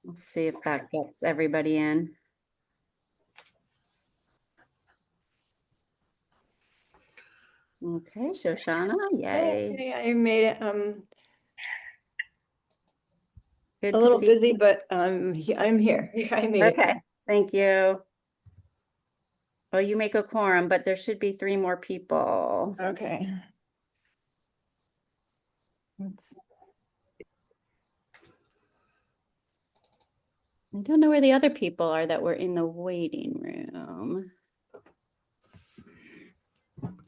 Let's see if that gets everybody in. Okay, Shoshana, yay. Okay, I made it. Good A to little see. busy, but I'm here. I made it. Okay, thank you. Well, you make a quorum, but there should be 3 more people. Okay. I don't know where the other people are that were in the waiting room.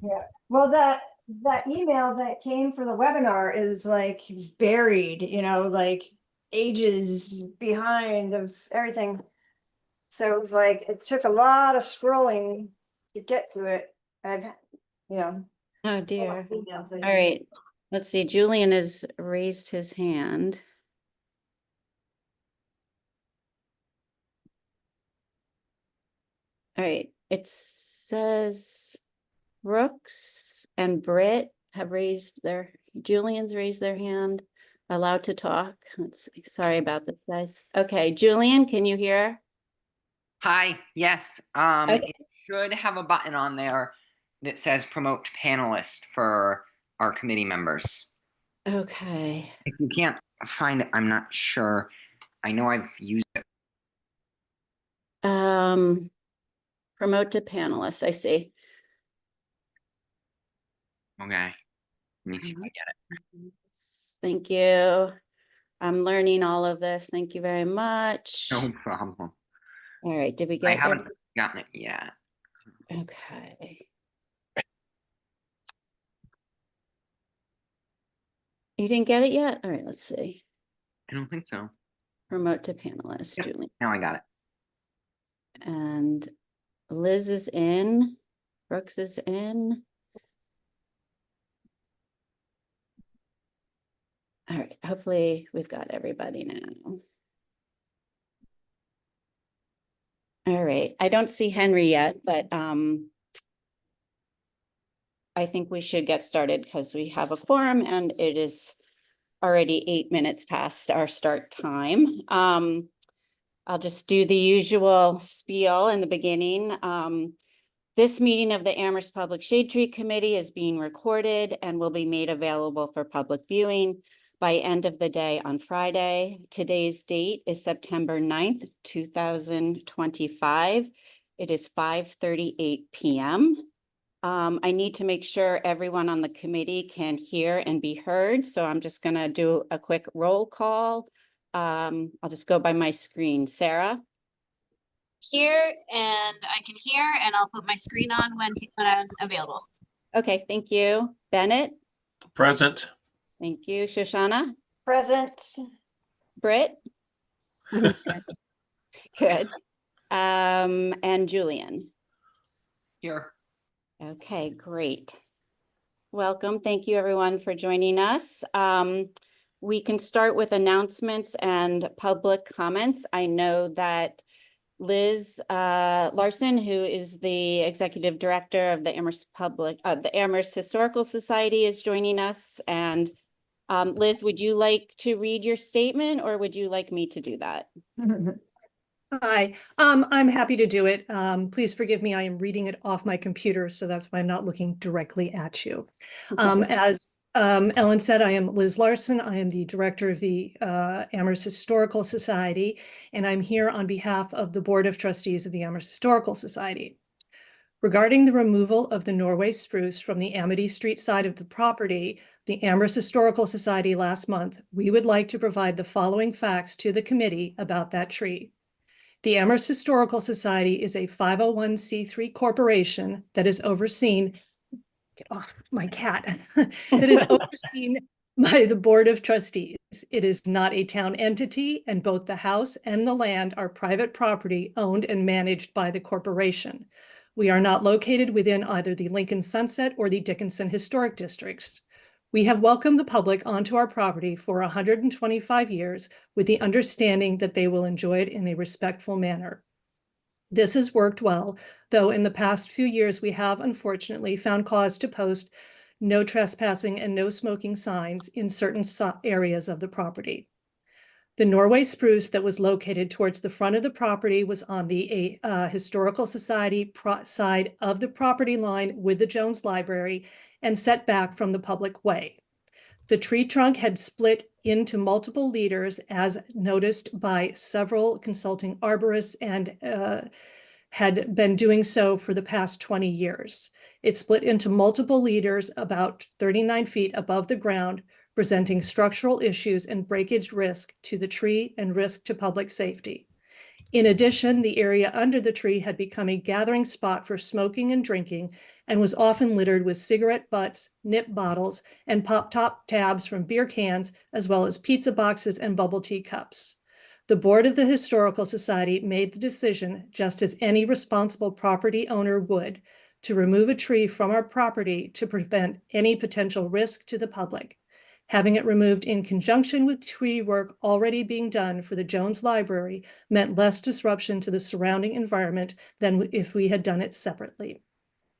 Yeah. Well, that email that came for the webinar is like buried, like ages behind of everything. So it was like it took a lot of scrolling to get to it. I've, Oh dear. emails. All right, let's see. Julian has raised his hand. All right, it says Brooks and Britt have raised Julian's raised their hand. Allowed to talk. Let's see. Sorry about this, guys. Okay, Julian, can you hear? Hi, yes. Okay. It should have a button on there that says promote panelist for our committee members. Okay. If you can't find it, I'm not sure. I know I've used it. Promote to panelists, I see. Okay. Let me see if I get it. Thank you. I'm learning all of this. Thank you very much. No problem. All right, did we I get haven't gotten it yet. Okay. You didn't get it yet? All right, let's see. I don't think so. Promote to panelist, Yep, Julie. now I got it. And Liz is in. Brooks is in. All right, hopefully we've got everybody now. All right, I don't see Henry yet, but I think we should get started because we have a quorum and it is already 8 minutes past our start time. I'll just do the usual spiel in the beginning. This meeting of the Amherst Public Shade Tree Committee is being recorded and will be made available for public viewing by end of the day on Friday. Today's date is September 9th, 2025. It is 5:38 p.m. I need to make sure everyone on the committee can hear and be heard. So I'm just going to do a quick roll call. I'll just go by my screen. Sarah? Here, and I can hear, and I'll put my screen on when I'm available. Okay, thank you. Bennett? Present. Thank you. Shoshana? Present. Britt? Good. And Julian? Here. Okay, great. Welcome. Thank you everyone for joining us. We can start with announcements and public comments. I know that Liz Larson, who is the executive director of the Amherst Historical Society, is joining us. And Liz, would you like to read your statement or would you like me to do that? Hi, I'm happy to do it. Please forgive me, I am reading it off my computer, so that's why I'm not looking directly at you. As Ellen said, I am Liz Larson. I am the director of the Amherst Historical Society, and I'm here on behalf of the Board of Trustees of the Amherst Historical Society. Regarding the removal of the Norway spruce from the Amity Street side of the property, the Amherst Historical Society last month, we would like to provide the following facts to the committee about that tree. The Amherst Historical Society is a 501c3 corporation that is overseen, get off my cat, that is overseen by the Board of Trustees. It is not a town entity, and both the house and the land are private property owned and managed by the corporation. We are not located within either the Lincoln Sunset or the Dickinson Historic Districts. We have welcomed the public onto our property for 125 years with the understanding that they will enjoy it in a respectful manner. This has worked well, though in the past few years we have unfortunately found cause to post no trespassing and no smoking signs in certain areas of the property. The Norway spruce that was located towards the front of the property was on the Historical Society side of the property line with the Jones Library and set back from the public way. The tree trunk had split into multiple leaders, as noticed by several consulting arborists, and had been doing so for the past 20 years. It split into multiple leaders about 39 feet above the ground, presenting structural issues and breakage risk to the tree and risk to public safety. In addition, the area under the tree had become a gathering spot for smoking and drinking and was often littered with cigarette butts, nip bottles, and pop-top tabs from beer cans, as well as pizza boxes and bubble tea cups. The board of the Historical Society made the decision, just as any responsible property owner would, to remove a tree from our property to prevent any potential risk to the public. Having it removed in conjunction with tree work already being done for the Jones Library meant less disruption to the surrounding environment than if we had done it separately.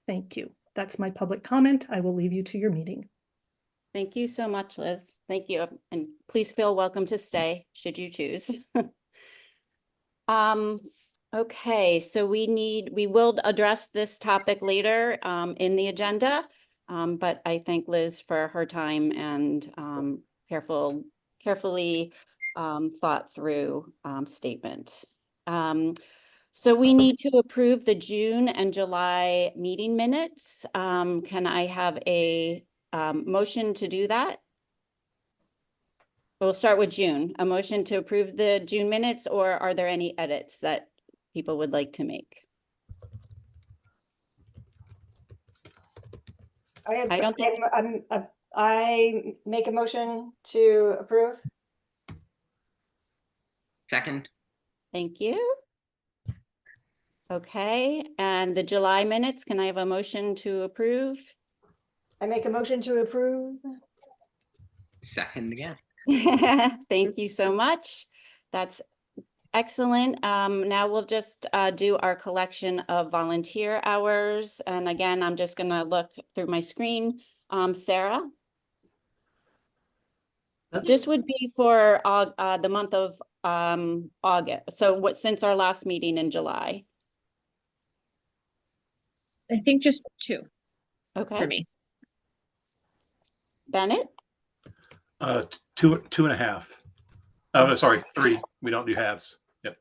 Thank you. That's my public comment. I will leave you to your meeting. Thank you so much, Liz. Thank you. And please feel welcome to stay should you choose. Okay, so we will address this topic later in the agenda. But I thank Liz for her time and carefully thought through statement. So we need to approve the June and July meeting minutes. Can I have a motion to do that? We'll start with June. A motion to approve the June minutes, or are there any edits that people would like to make? I don't think- I make a motion to approve. Second, Thank you. Okay, and the July minutes, can I have a motion to approve? I make a motion to approve. second again. Thank you so much. That's excellent. Now we'll just do our collection of volunteer hours. And again, I'm just gonna look through my screen. Sarah? This would be for the month of August. So since our last meeting in July? I think just 2 for Okay, me. Bennett? Two and a half. Oh, sorry, 3. We don't do halves. Yep.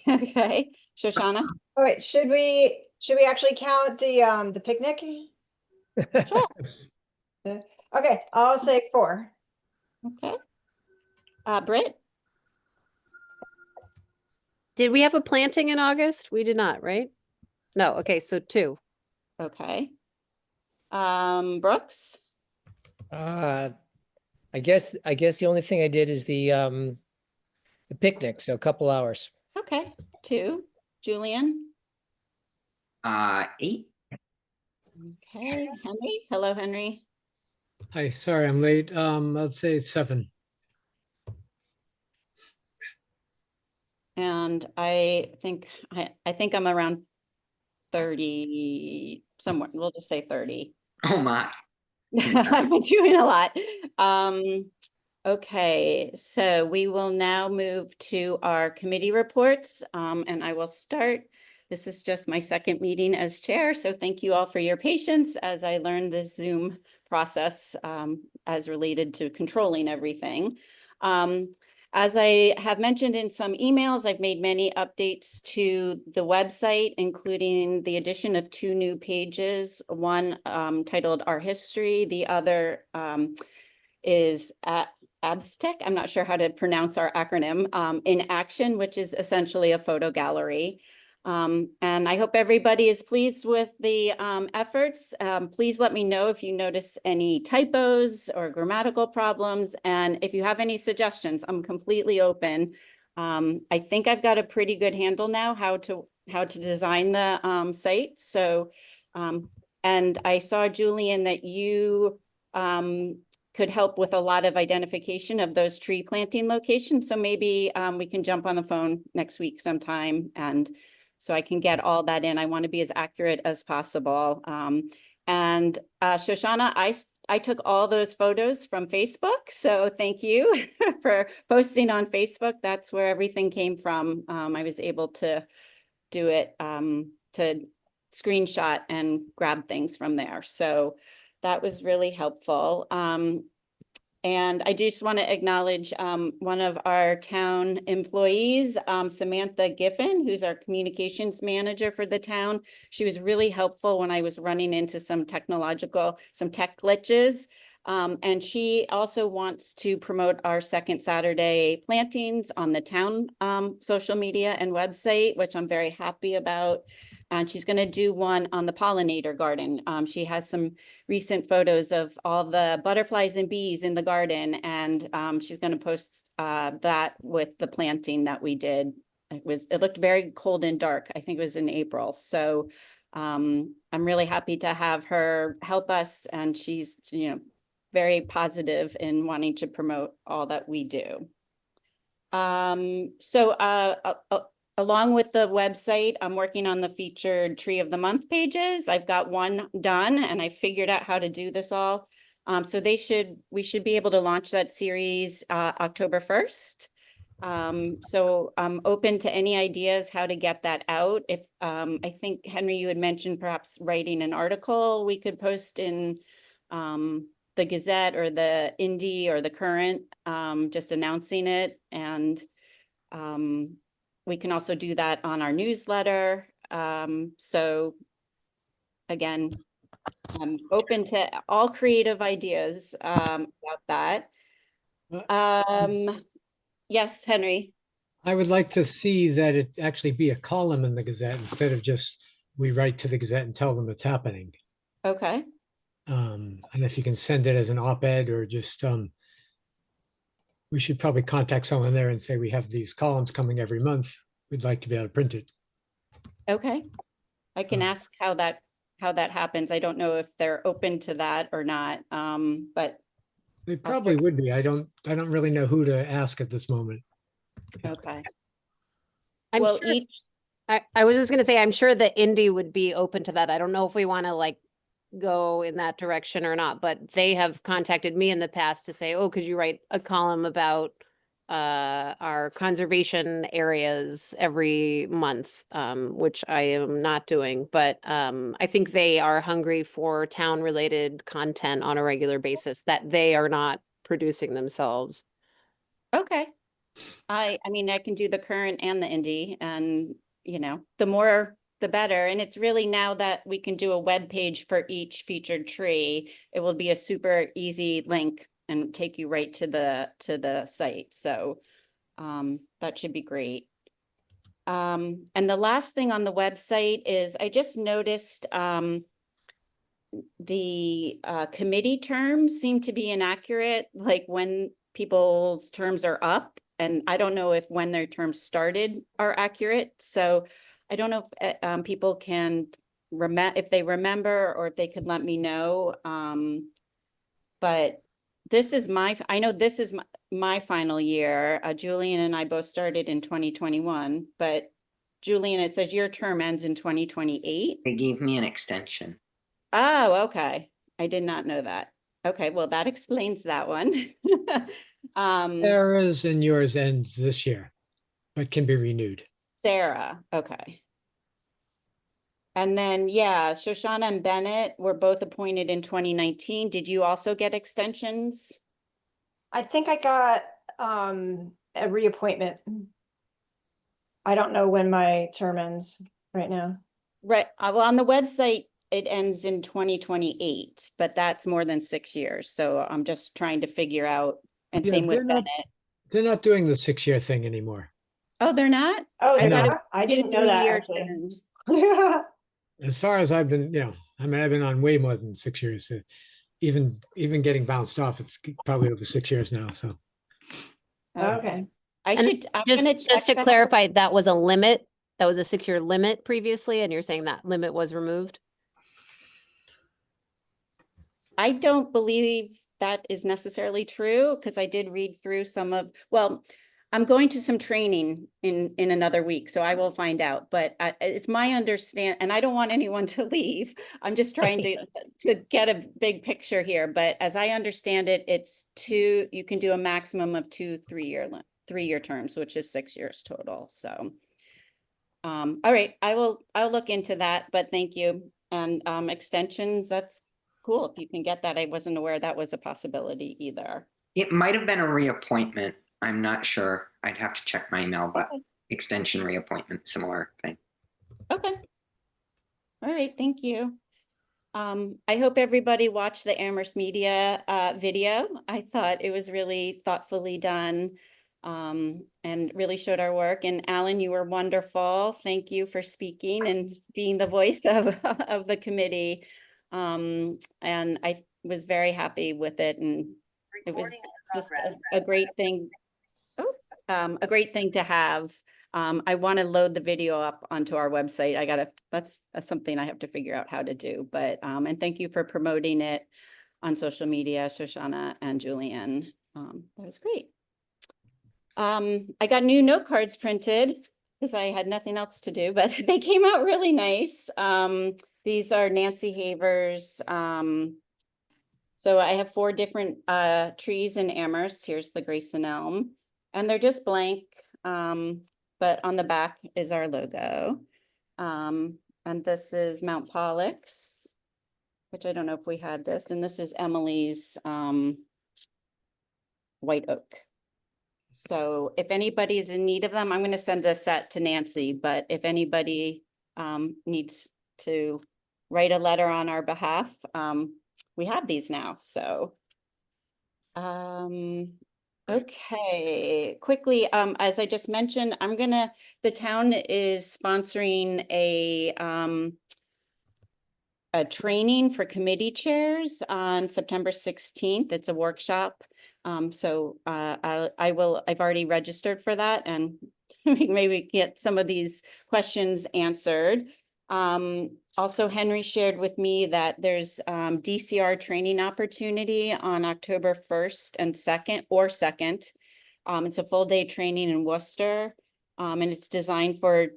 Okay, Shoshana? All right, should we actually count the picnic? Okay, I'll say 4. Okay. Britt? Did we have a planting in August? We did not, right? No, okay, so 2. Okay. Brooks? I guess the only thing I did is the picnic, so a couple hours. Okay, 2. Julian? 8. Okay, Henry? Hello, Henry. Hi, sorry, I'm late. I'd say 7. And I think I'm around 30 somewhere. We'll just say 30. Oh my. I've been doing a lot. Okay, so we will now move to our committee reports, and I will start. This is just my second meeting as chair, so thank you all for your patience as I learned this Zoom process as related to controlling everything. As I have mentioned in some emails, I've made many updates to the website, including the addition of 2 new pages, one titled Our History, the other is ABSTEC, I'm not sure how to pronounce our acronym, in action, which is essentially a photo gallery. And I hope everybody is pleased with the efforts. Please let me know if you notice any typos or grammatical problems. And if you have any suggestions, I'm completely open. I think I've got a pretty good handle now how to design the site. So, and I saw, Julian, that you could help with a lot of identification of those tree planting locations. So maybe we can jump on the phone next week sometime, and so I can get all that in. I want to be as accurate as possible. And Shoshana, I took all those photos from Facebook, so thank you for posting on Facebook. That's where everything came from. I was able to do it, to screenshot and grab things from there. So that was really helpful. And I just want to acknowledge one of our town employees, Samantha Giffen, who's our communications manager for the town. She was really helpful when I was running into some tech glitches. And she also wants to promote our second Saturday plantings on the town social media and website, which I'm very happy about. And she's going to do one on the pollinator garden. She has some recent photos of all the butterflies and bees in the garden, and she's going to post that with the planting that we did. It looked very cold and dark. I think it was in April. So I'm really happy to have her help us, and she's, very positive in wanting to promote all that we do. Along with the website, I'm working on the featured Tree of the Month pages. I've got one done and I figured out how to do this all. So we should be able to launch that series October 1st. So I'm open to any ideas how to get that out. If I think, Henry, you had mentioned perhaps writing an article we could post in the Gazette or the Indy or the Current, just announcing it. And we can also do that on our newsletter. So again, I'm open to all creative ideas about that. Yes, Henry. I would like to see that it actually be a column in the Gazette instead of just we write to the Gazette and tell them it's happening. Okay. And if you can send it as an op-ed or just, we should probably contact someone there and say, we have these columns coming every month. We'd like to be able to print it. Okay. I can ask how that happens. I don't know if they're open to that or not. But They probably would be. I don't really know who to ask at this moment. okay. I'm Well, sure, I was just gonna say, I'm sure the Indy would be open to that. I don't know if we want to go in that direction or not, but they have contacted me in the past to say, oh, could you write a column about our conservation areas every month, which I am not doing, but I think they are hungry for town related content on a regular basis that they are not producing themselves. Okay. I mean, I can do the Current and the Indy, and the more the better. And it's really, now that we can do a web page for each featured tree, it will be a super easy link and take you right to the site. So that should be great. And the last thing on the website is I just noticed the committee terms seem to be inaccurate, like when people's terms are up. And I don't know if when their terms started are accurate. So I don't know if people can if they remember, or if they could let me know. But this is I know this is my final year. Julian and I both started in 2021, but Julian, it says your term ends in 2028. They gave me an extension. Oh, okay. I did not know that. Okay, well, that explains that one. Sarah's and yours ends this year, but can be renewed. Sarah, okay. And then, yeah, Shoshana and Bennett were both appointed in 2019. Did you also get extensions? I think I got a reappointment. I don't know when my term ends right now. Right, well, on the website, it ends in 2028, but that's more than 6 years. So I'm just trying to figure out, and Yeah, same with they're not- Bennett. They're not doing the 6-year thing anymore. Oh, they're not? Oh, they're know. not? I didn't know that 3-year actually. terms. As far as I've been, I've been on way more than 6 years. So even getting bounced off, it's probably over 6 years now. So Okay. I'm Just, gonna just check to that. clarify, that was a limit. That was a 6-year limit previously, and you're saying that limit was removed? I don't believe that is necessarily true, because I did read through some of, well, I'm going to some training in another week, so I will find out, but it's my and I don't want anyone to leave. I'm just trying to get a big picture here, but as I understand it, you can do a maximum of 2 3-year terms, which is 6 years total, so. All right, I'll look into that, but thank you. And extensions, that's cool. If you can get that, I wasn't aware that was a possibility either. It might have been a reappointment. I'm not sure. I'd have to check my email, but Okay. extension reappointment, similar thing. Okay. All right, thank you. I hope everybody watched the Amherst Media video. I thought it was really thoughtfully done and really showed our work. And Alan, you were wonderful. Thank you for speaking and being the voice of, of the committee. And I was very happy with it. And it was just a great thing. A great thing to have. I want to load the video up onto our website. That's something I have to figure out how to do, but, and thank you for promoting it on social media, Shoshana and Julian. That was great. I got new note cards printed because I had nothing else to do, but they came out really nice. These are Nancy Haver's. So I have 4 different trees in Amherst. Here's the Grayson elm, and they're just blank. But on the back is our logo. And this is Mount Pollux, which I don't know if we had this. And this is Emily's white oak. So if anybody's in need of them, I'm going to send a set to Nancy, but if anybody needs to write a letter on our behalf, we have these now. So, okay, quickly, as I just mentioned, the town is sponsoring a training for committee chairs on September 16th. It's a workshop. I've already registered for that and maybe get some of these questions answered. Also, Henry shared with me that there's DCR training opportunity on October 1st and 2nd. It's a full day training in Worcester. And it's designed for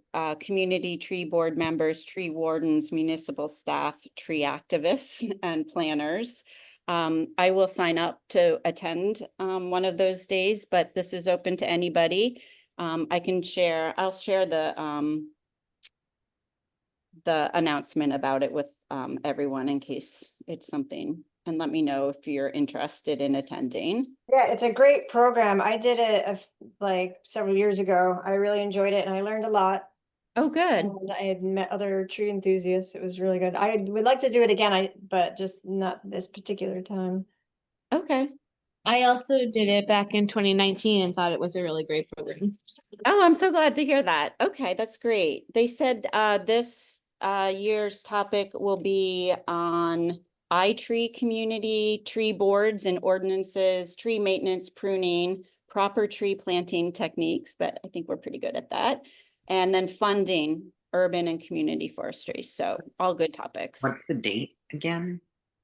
community tree board members, tree wardens, municipal staff, tree activists, and planners. I will sign up to attend one of those days, but this is open to anybody. I'll share the announcement about it with everyone in case it's something, and let me know if you're interested in attending. Yeah, it's a great program. I did it like several years ago. I really enjoyed it and I learned a lot. Oh, good. And I had met other tree enthusiasts. It was really good. I would like to do it again, but just not this particular time. Okay. I also did it back in 2019 and thought it was a really great program. Oh, I'm so glad to hear that. Okay, that's great. They said this year's topic will be on iTree community, tree boards and ordinances, tree maintenance, pruning, proper tree planting techniques, but I think we're pretty good at that. And then funding urban and community forestry. So all good topics. What's the date again?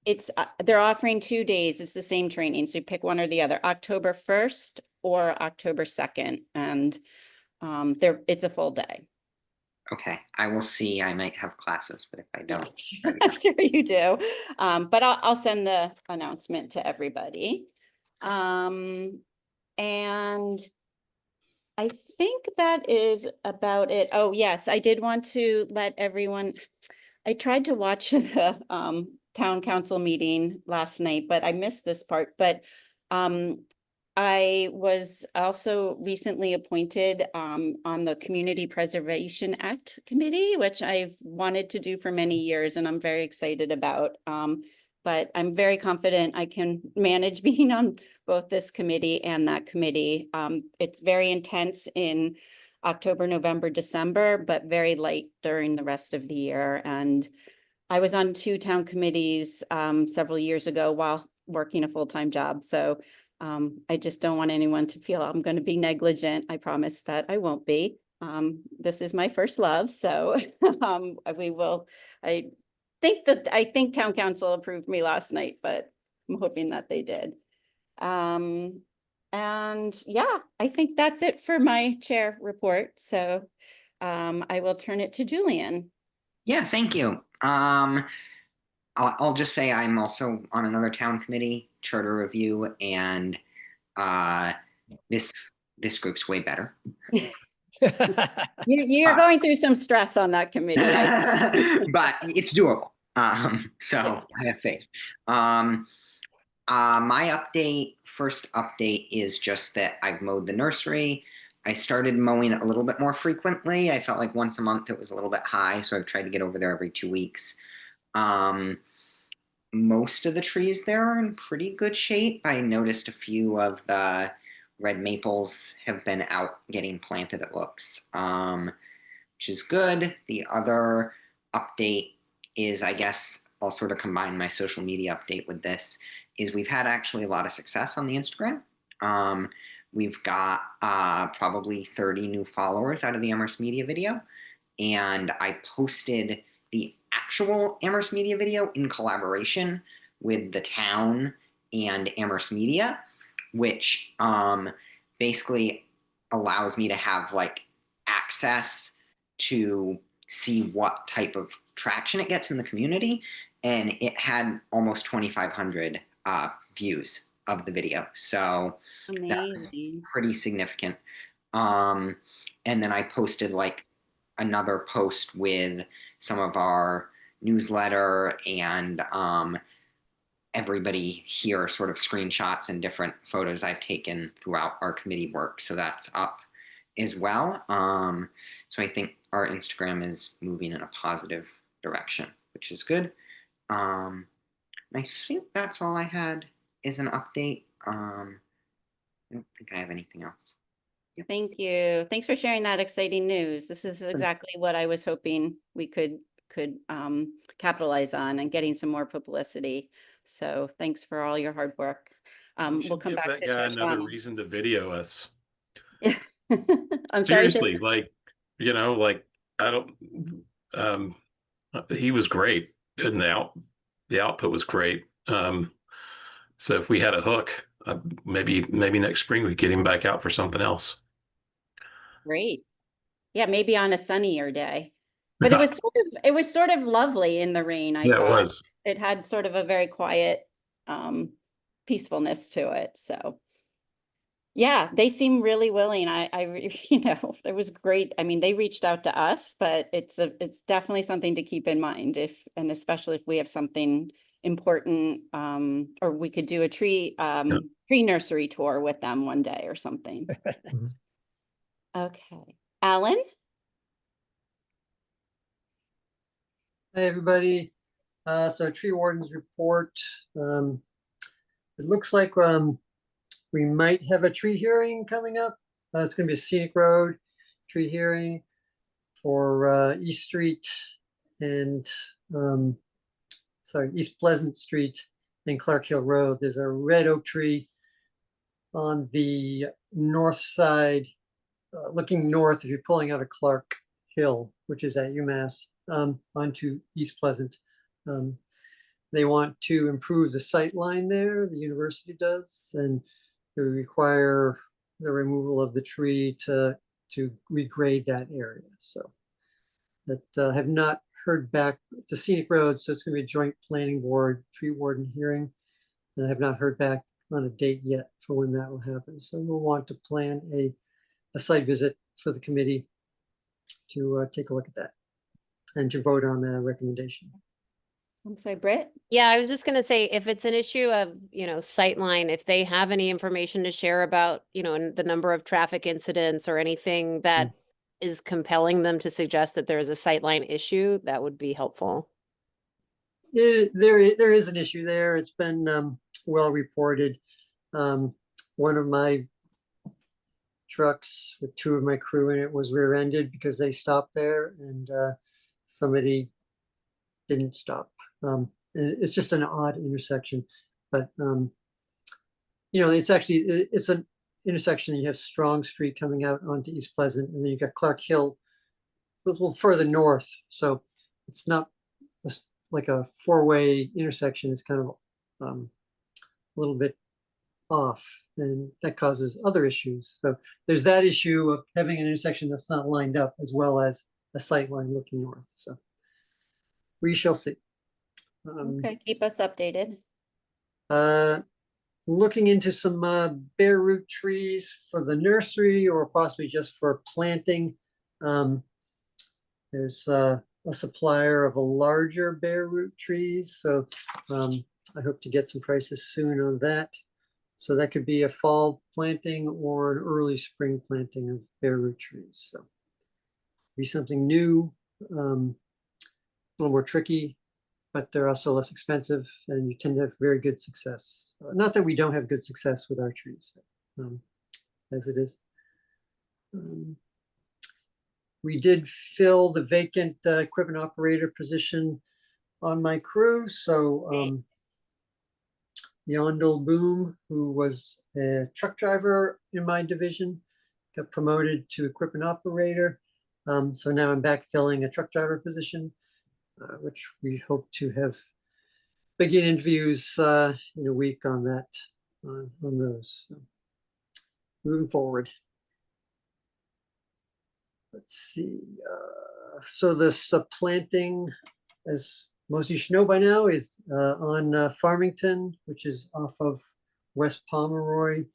It's they're offering 2 days. It's the same training. So you pick one or the other, October 1st or October 2nd. And it's a full day. Okay, I will see. I might have classes, but if I don't, I'm sure you do. But I'll send the announcement to everybody. And I think that is about it. Oh, yes, I did want to let everyone, I tried to watch the town council meeting last night, but I missed this part. But I was also recently appointed on the Community Preservation Act Committee, which I've wanted to do for many years and I'm very excited about. But I'm very confident I can manage being on both this committee and that committee. It's very intense in October, November, December, but very light during the rest of the year. And I was on 2 town committees several years ago while working a full-time job. So I just don't want anyone to feel I'm going to be negligent. I promise that I won't be. This is my first love. So I think town council approved me last night, but I'm hoping that they did. And yeah, I think that's it for my chair report. So I will turn it to Julian. Yeah, thank you. I'll just say I'm also on another town committee, charter review, and this group's way better. You're going through some stress on that committee. But it's doable. So I have faith. My first update is just that I've mowed the nursery. I started mowing it a little bit more frequently. I felt like once a month it was a little bit high, so I've tried to get over there every 2 weeks. Most of the trees there are in pretty good shape. I noticed a few of the red maples have been out getting planted, it looks, which is good. The other update is, I guess I'll sort of combine my social media update with this, is we've had actually a lot of success on the Instagram. We've got probably 30 new followers out of the Amherst Media video. And I posted the actual Amherst Media video in collaboration with the town and Amherst Media, which basically allows me to have like access to see what type of traction it gets in the community. And it had almost 2,500 views of the video. So that's pretty significant. And then I posted like another post with some of our newsletter and everybody here sort of screenshots and different photos I've taken throughout our committee work. So that's up as well. So I think our Instagram is moving in a positive direction, which is good. I think that's all I had is an update. I don't think I have anything else. Thank you. Thanks for sharing that exciting news. This is exactly what I was hoping we could capitalize on, and getting some more publicity. So thanks for all your hard work. We'll come back that to guy another Shoshana. reason to video us. I'm sorry. Seriously, like, you know, like I don't. He was great, and the output was great. So if we had a hook, maybe next spring we get him back out for something else. Great. Yeah, maybe on a sunnier day. But it was sort of lovely in the rain. I thought it was. It had sort of a very quiet peacefulness to it. So yeah, they seem really willing. You know, it was great. I mean, they reached out to us, but it's definitely something to keep in mind, and especially if we have something important, or we could do a tree nursery tour with them one day or something. Okay. Alan? Hey, everybody. So tree warden's report. It looks like we might have a tree hearing coming up. It's going to be a scenic road tree hearing for East Street and East Pleasant Street and Clark Hill Road. There's a red oak tree on the north side, looking north if you're pulling out of Clark Hill, which is at UMass, onto East Pleasant. They want to improve the sight line there, the university does, and they require the removal of the tree to regrade that area. So that have not heard back. It's a scenic road, so it's going to be a joint planning board tree warden hearing. And I have not heard back on a date yet for when that will happen. So we'll want to plan a site visit for the committee to take a look at that and to vote on the recommendation. I'm sorry, Britt? Yeah, I was just gonna say, if it's an issue of, sightline, if they have any information to share about, the number of traffic incidents or anything that is compelling them to suggest that there is a sightline issue, that would be helpful. There is an issue there. It's been well reported. One of my trucks with two of my crew in it was rear-ended because they stopped there, and somebody didn't stop. It's just an odd intersection, but it's an intersection. You have Strong Street coming out onto East Pleasant, and then you got Clark Hill a little further north. So it's not like a four-way intersection. It's kind of a little bit off. and that causes other issues. So there's that issue of having an intersection that's not lined up, as well as a sight line looking north. So we shall see. Okay, keep us updated. Looking into some bare root trees for the nursery, or possibly just for planting. There's a supplier of a larger bare root trees, so I hope to get some prices soon on that. So that could be a fall planting or an early spring planting of bare root trees. So be something new, a little more tricky, but they're also less expensive, and you tend to have very good success. Not that we don't have good success with our trees, as it is. We did fill the vacant equipment operator position on my crew. So Yondel Boom, who was a truck driver in my division, got promoted to equipment operator. So now I'm backfilling a truck driver position, which we hope to have begin interviews in a week on that, on those. So, moving forward. Let's see. So this planting, as most of you should know by now, is on Farmington, which is off of West Pomeroy,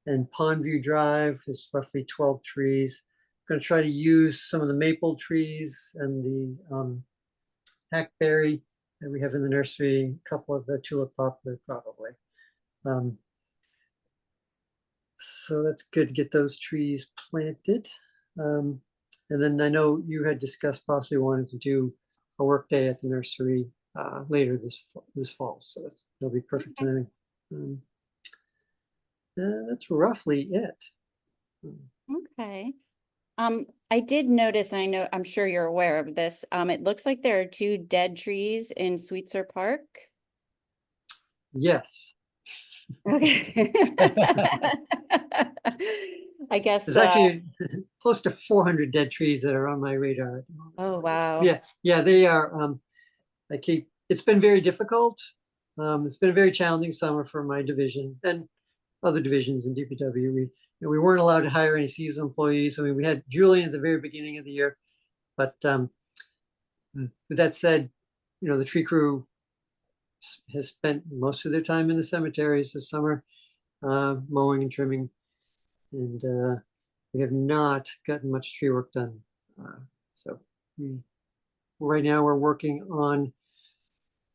and Pondview Drive is roughly 12 trees. I'm going to try to use some of the maple trees and the hackberry that we have in the nursery, a couple of the tulip poplar probably. So that's good to get those trees planted. And then I know you had discussed possibly wanting to do a work day at the nursery later this fall. So that'll be perfect timing. That's roughly it. Okay. I did notice, I'm sure you're aware of this. It looks like there are 2 dead trees in Sweetser Park. Yes. Okay. I guess. There's actually close to 400 dead trees that are on my radar at the moment. Oh, wow. Yeah, they are. It's been very difficult. It's been a very challenging summer for my division and other divisions in DPW. We weren't allowed to hire any seasonal employees. I mean, we had Julian at the very beginning of the year, but with that said, the tree crew has spent most of their time in the cemeteries this summer, mowing and trimming, and we have not gotten much tree work done. So right now we're working on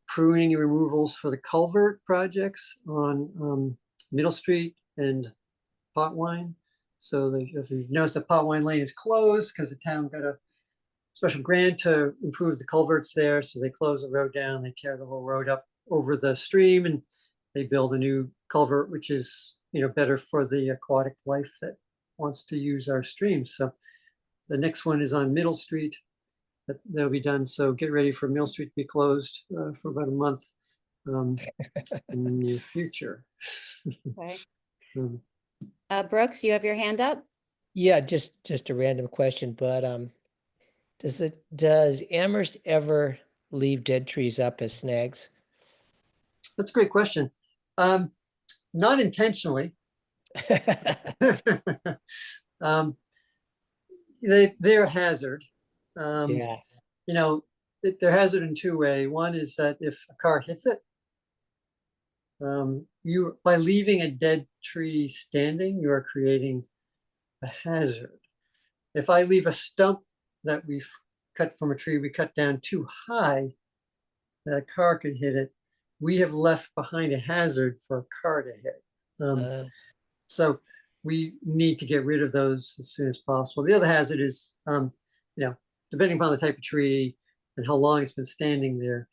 pruning and removals for the culvert projects on Middle Street and Potwine. So if you notice, that Potwine Lane is closed because the town got a special grant to improve the culverts there. So they close the road down, they tear the whole road up over the stream, and they build a new culvert, which is better for the aquatic life that wants to use our streams. So the next one is on Middle Street. That'll be done. So get ready for Middle Street to be closed for about a month in the near future. Okay. Brooks, you have your hand up? Yeah, just a random question, but does Amherst ever leave dead trees up as snags? That's a great question. Not intentionally. They're a hazard. Yeah. They're a hazard in 2 ways. One is that if a car hits it, by leaving a dead tree standing, you are creating a hazard. If I leave a stump that we've cut from a tree we cut down too high that a car could hit it, we have left behind a hazard for a car to hit. So we need to get rid of those as soon as possible. The other hazard is, depending upon the type of tree and how long it's been standing there,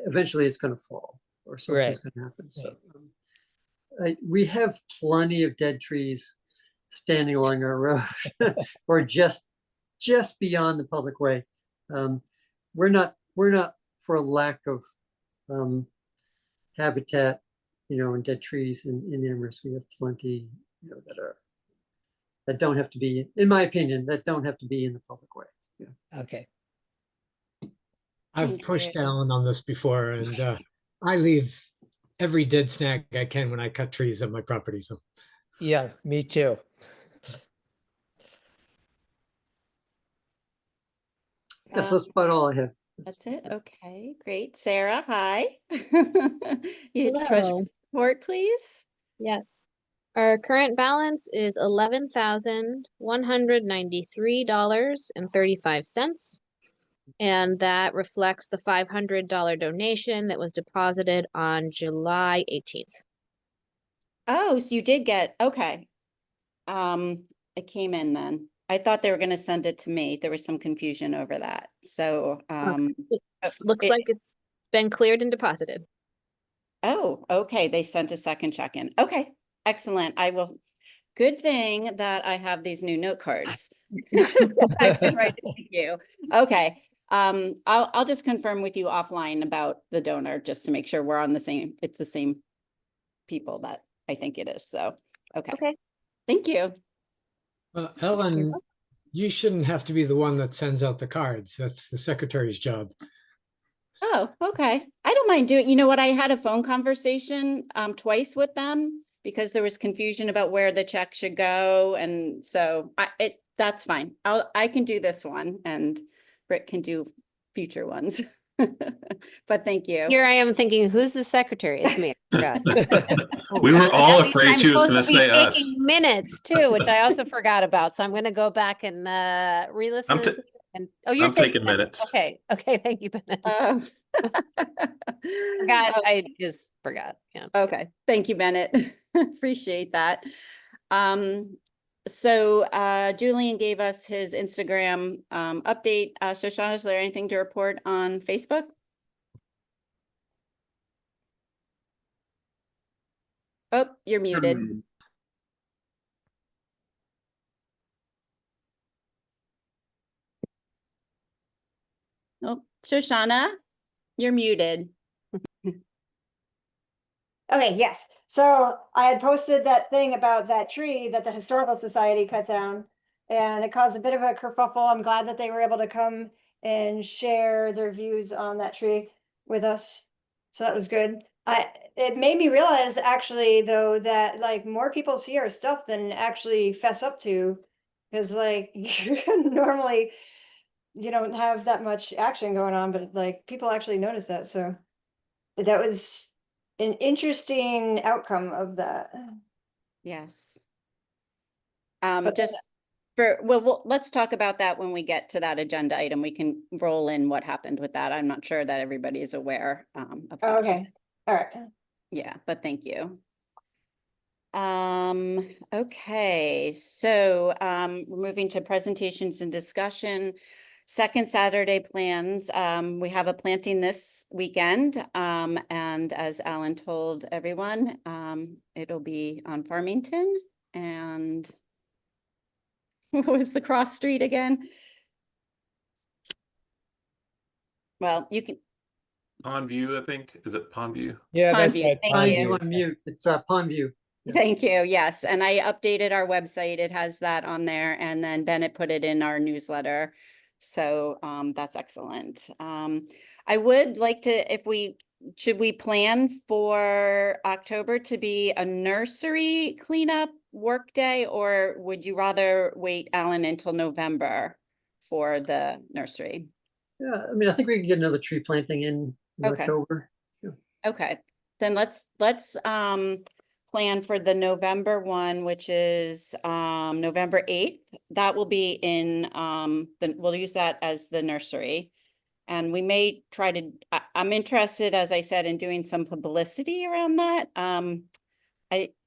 eventually it's going to fall or something's going to happen. So we have plenty of dead trees standing along our road or just beyond the public way. We're not for a lack of habitat, and dead trees in Amherst. We have plenty, that don't have to be, in my opinion, that don't have to be in the public way. Yeah. Okay. I've pushed Alan on this before, and I leave every dead snag I can when I cut trees on my property. So Yeah, me too. Yes, that's about all I have. That's it. Okay, great. Sarah, hi. You treasurer Hello. report, please. Yes. Our current balance is $11,193.35. And that reflects the $500 donation that was deposited on July 18th. Oh, so you did get, okay. It came in then. I thought they were gonna send it to me. There was some confusion over that. So, Looks like it's been cleared and deposited. oh, okay, they sent a second check-in. Okay, excellent. I will, good thing that I have these new note cards. I can write it, thank you. Okay, I'll just confirm with you offline about the donor, just to make sure we're on the same, it's the same people that I think it is, so, okay. Okay. Thank you. Ellen, you shouldn't have to be the one that sends out the cards. That's the secretary's job. Oh, okay. I don't mind doing, you know what, I had a phone conversation twice with them because there was confusion about where the check should go, and so that's fine. I can do this one and Britt can do future ones. But thank you. Here I am thinking, who's the secretary? It's me. I forgot. We were all At least afraid I'm she was supposed going to to be say us. taking minutes too, which I also forgot about. So I'm going to go back and re-listen to this. And oh, you're I'm taking minutes. Okay. Okay. Thank you, Bennett. Forgot. I just forgot. Yeah. Okay, thank you, Bennett. Appreciate that. So Julian gave us his Instagram update. Shoshana, is there anything to report on Facebook? Oh, you're muted. Oh, Shoshana, you're muted. Okay, yes. So I had posted that thing about that tree that the Historical Society cut down, and it caused a bit of a kerfuffle. I'm glad that they were able to come and share their views on that tree with us. So that was good. It made me realize actually though that like more people see our stuff than actually fess up to, because like normally you don't have that much action going on, but like people actually notice that. So that was an interesting outcome of that. Yes. But Just let's talk about that when we get to that agenda item. We can roll in what happened with that. I'm not sure that everybody is aware of that. Okay, all right. Yeah, but thank you. Okay, so we're moving to presentations and discussion. Second Saturday plans. We have a planting this weekend. And as Alan told everyone, it'll be on Farmington. And what was the cross street again? Well, you can. Pondview, I think. Is it Pondview? Yeah, that's Pondview, right. thank Pine you. View on mute. It's Pond View. Yeah. Thank you. Yes. And I updated our website. It has that on there. And then Bennett put it in our newsletter. So that's excellent. I would like to, should we plan for October to be a nursery cleanup work day, or would you rather wait, Alan, until November for the nursery? Yeah, I mean, I think we can get another tree planting in Okay. October. Okay, then let's plan for the November one, which is November 8th. That will be in we'll use that as the nursery. And we may try to, I'm interested, as I said, in doing some publicity around that.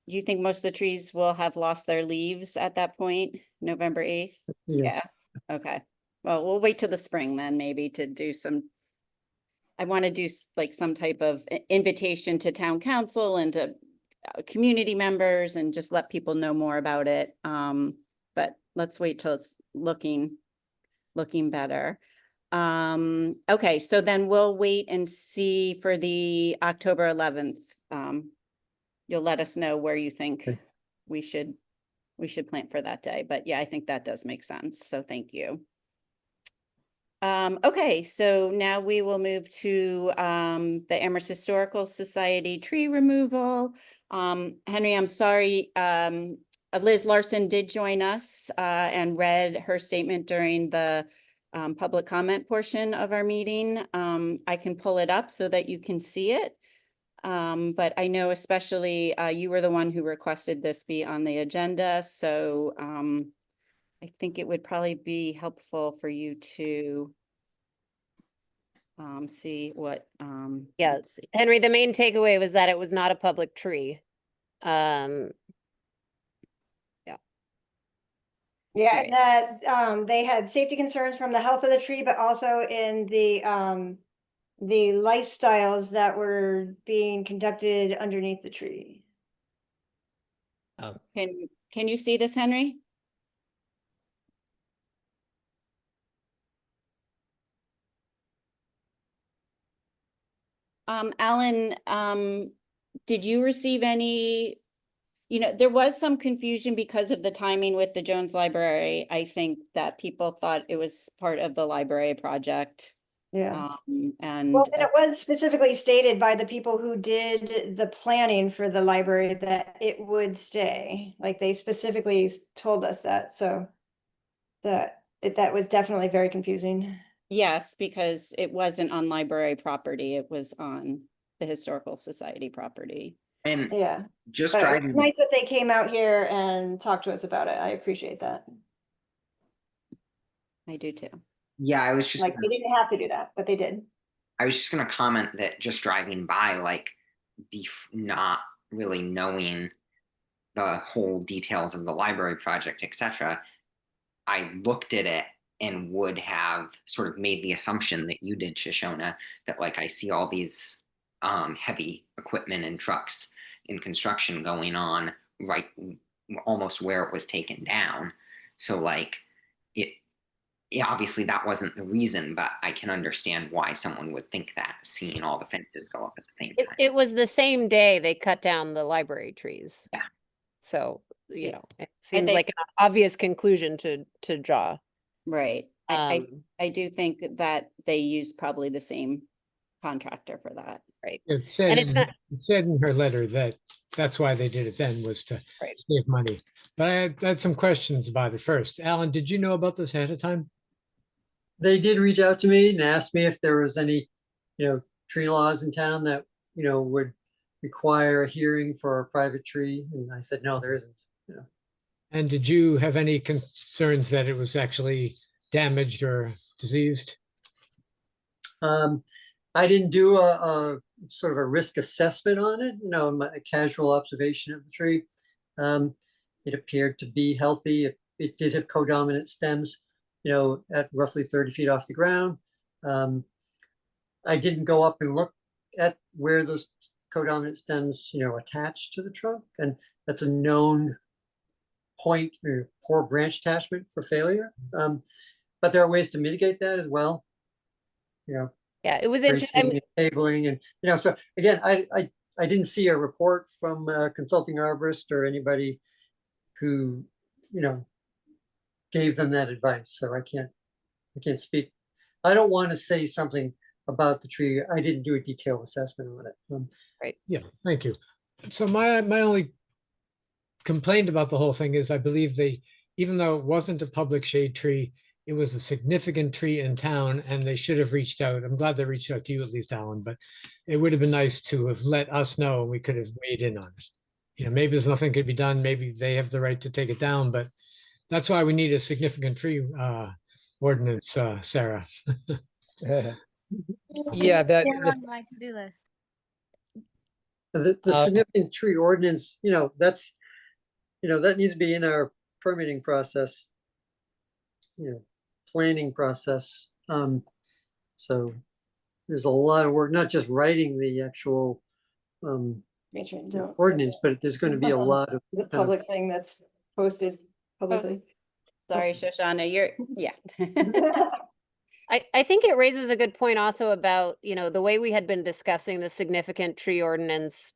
You think most of the trees will have lost their leaves at that point, November 8th? Yes. Yeah, okay. Well, we'll wait till the spring then, maybe, to do some, I want to do like some type of invitation to town council and to community members and just let people know more about it. But let's wait till it's looking better. Okay, so then we'll wait and see for the October 11th. You'll let us know where you think Okay. we should plant for that day. But yeah, I think that does make sense. So thank you. Okay, so now we will move to the Amherst Historical Society tree removal. Henry, I'm sorry, Liz Larson did join us and read her statement during the public comment portion of our meeting. I can pull it up so that you can see it. But I know especially you were the one who requested this be on the agenda, so I think it would probably be helpful for you to see what, Yeah, let's see. Henry, the main takeaway was that it was not a public tree. Yeah, Right. that they had safety concerns from the health of the tree, but also in the lifestyles that were being conducted underneath the tree. Can you see this, Henry? Alan, did you receive any, there was some confusion because of the timing with the Jones Library. I think that people thought it was part of the library project. Yeah. And Well, and it was specifically stated by the people who did the planning for the library that it would stay. Like they specifically told us that, so that was definitely very confusing. yes, because it wasn't on library property, it was on the Historical Society property. And Yeah. just But it was driving, nice that they came out here and talked to us about it. I appreciate that. I do too. yeah, I was just Like they didn't have to do that, but they did. I was just gonna comment that just driving by, like, not really knowing the whole details of the library project, etc., I looked at it and would have sort of made the assumption that you did, Shoshona, that like I see all these heavy equipment and trucks in construction going on right almost where it was taken down. So like yeah, obviously that wasn't the reason, but I can understand why someone would think that, seeing all the fences go up at the same time. It was the same day they cut down the library trees. Yeah. So, Yeah. it seems think- like an obvious conclusion to draw. Right. Um, I do think that they used probably the same contractor for that. Right. It said, And it's not- it said in her letter that that's why they did it then, was to Right. save money. But I had some questions about it first. Alan, did you know about this ahead of time? They did reach out to me and ask me if there was any, tree laws in town that, would require a hearing for a private tree. And I said, no, there isn't. And did you have any concerns that it was actually damaged or diseased? I didn't do a sort of a risk assessment on it, a casual observation of the tree. It appeared to be healthy. It did have codominant stems, at roughly 30 feet off the ground. I didn't go up and look at where those codominant stems, attached to the trunk. And that's a known point or poor branch attachment for failure. But there are ways to mitigate that as well. Yeah, it was interesting. Bracing and cabling and, so again, I didn't see a report from a consulting arborist or anybody who, gave them that advice. So I can't speak. I don't want to say something about the tree. I didn't do a detailed assessment on it. Yeah, thank you. So my only complaint about the whole thing is I believe even though it wasn't a public shade tree, it was a significant tree in town and they should have reached out. I'm glad they reached out to you at least, Alan, but it would have been nice to have let us know and we could have weighed in on it. Maybe there's nothing could be done. Maybe they have the right to take it down, but that's why we need a significant tree ordinance, Sarah. Yeah, that, on my to-do list. The significant tree ordinance, that's, that needs to be in our permitting process, planning process. So there's a lot of work, not just writing the actual ordinance, but there's going to be a lot of It's a public thing that's posted publicly. Sorry, Shoshana, yeah. I think it raises a good point also about, the way we had been discussing the significant tree ordinance,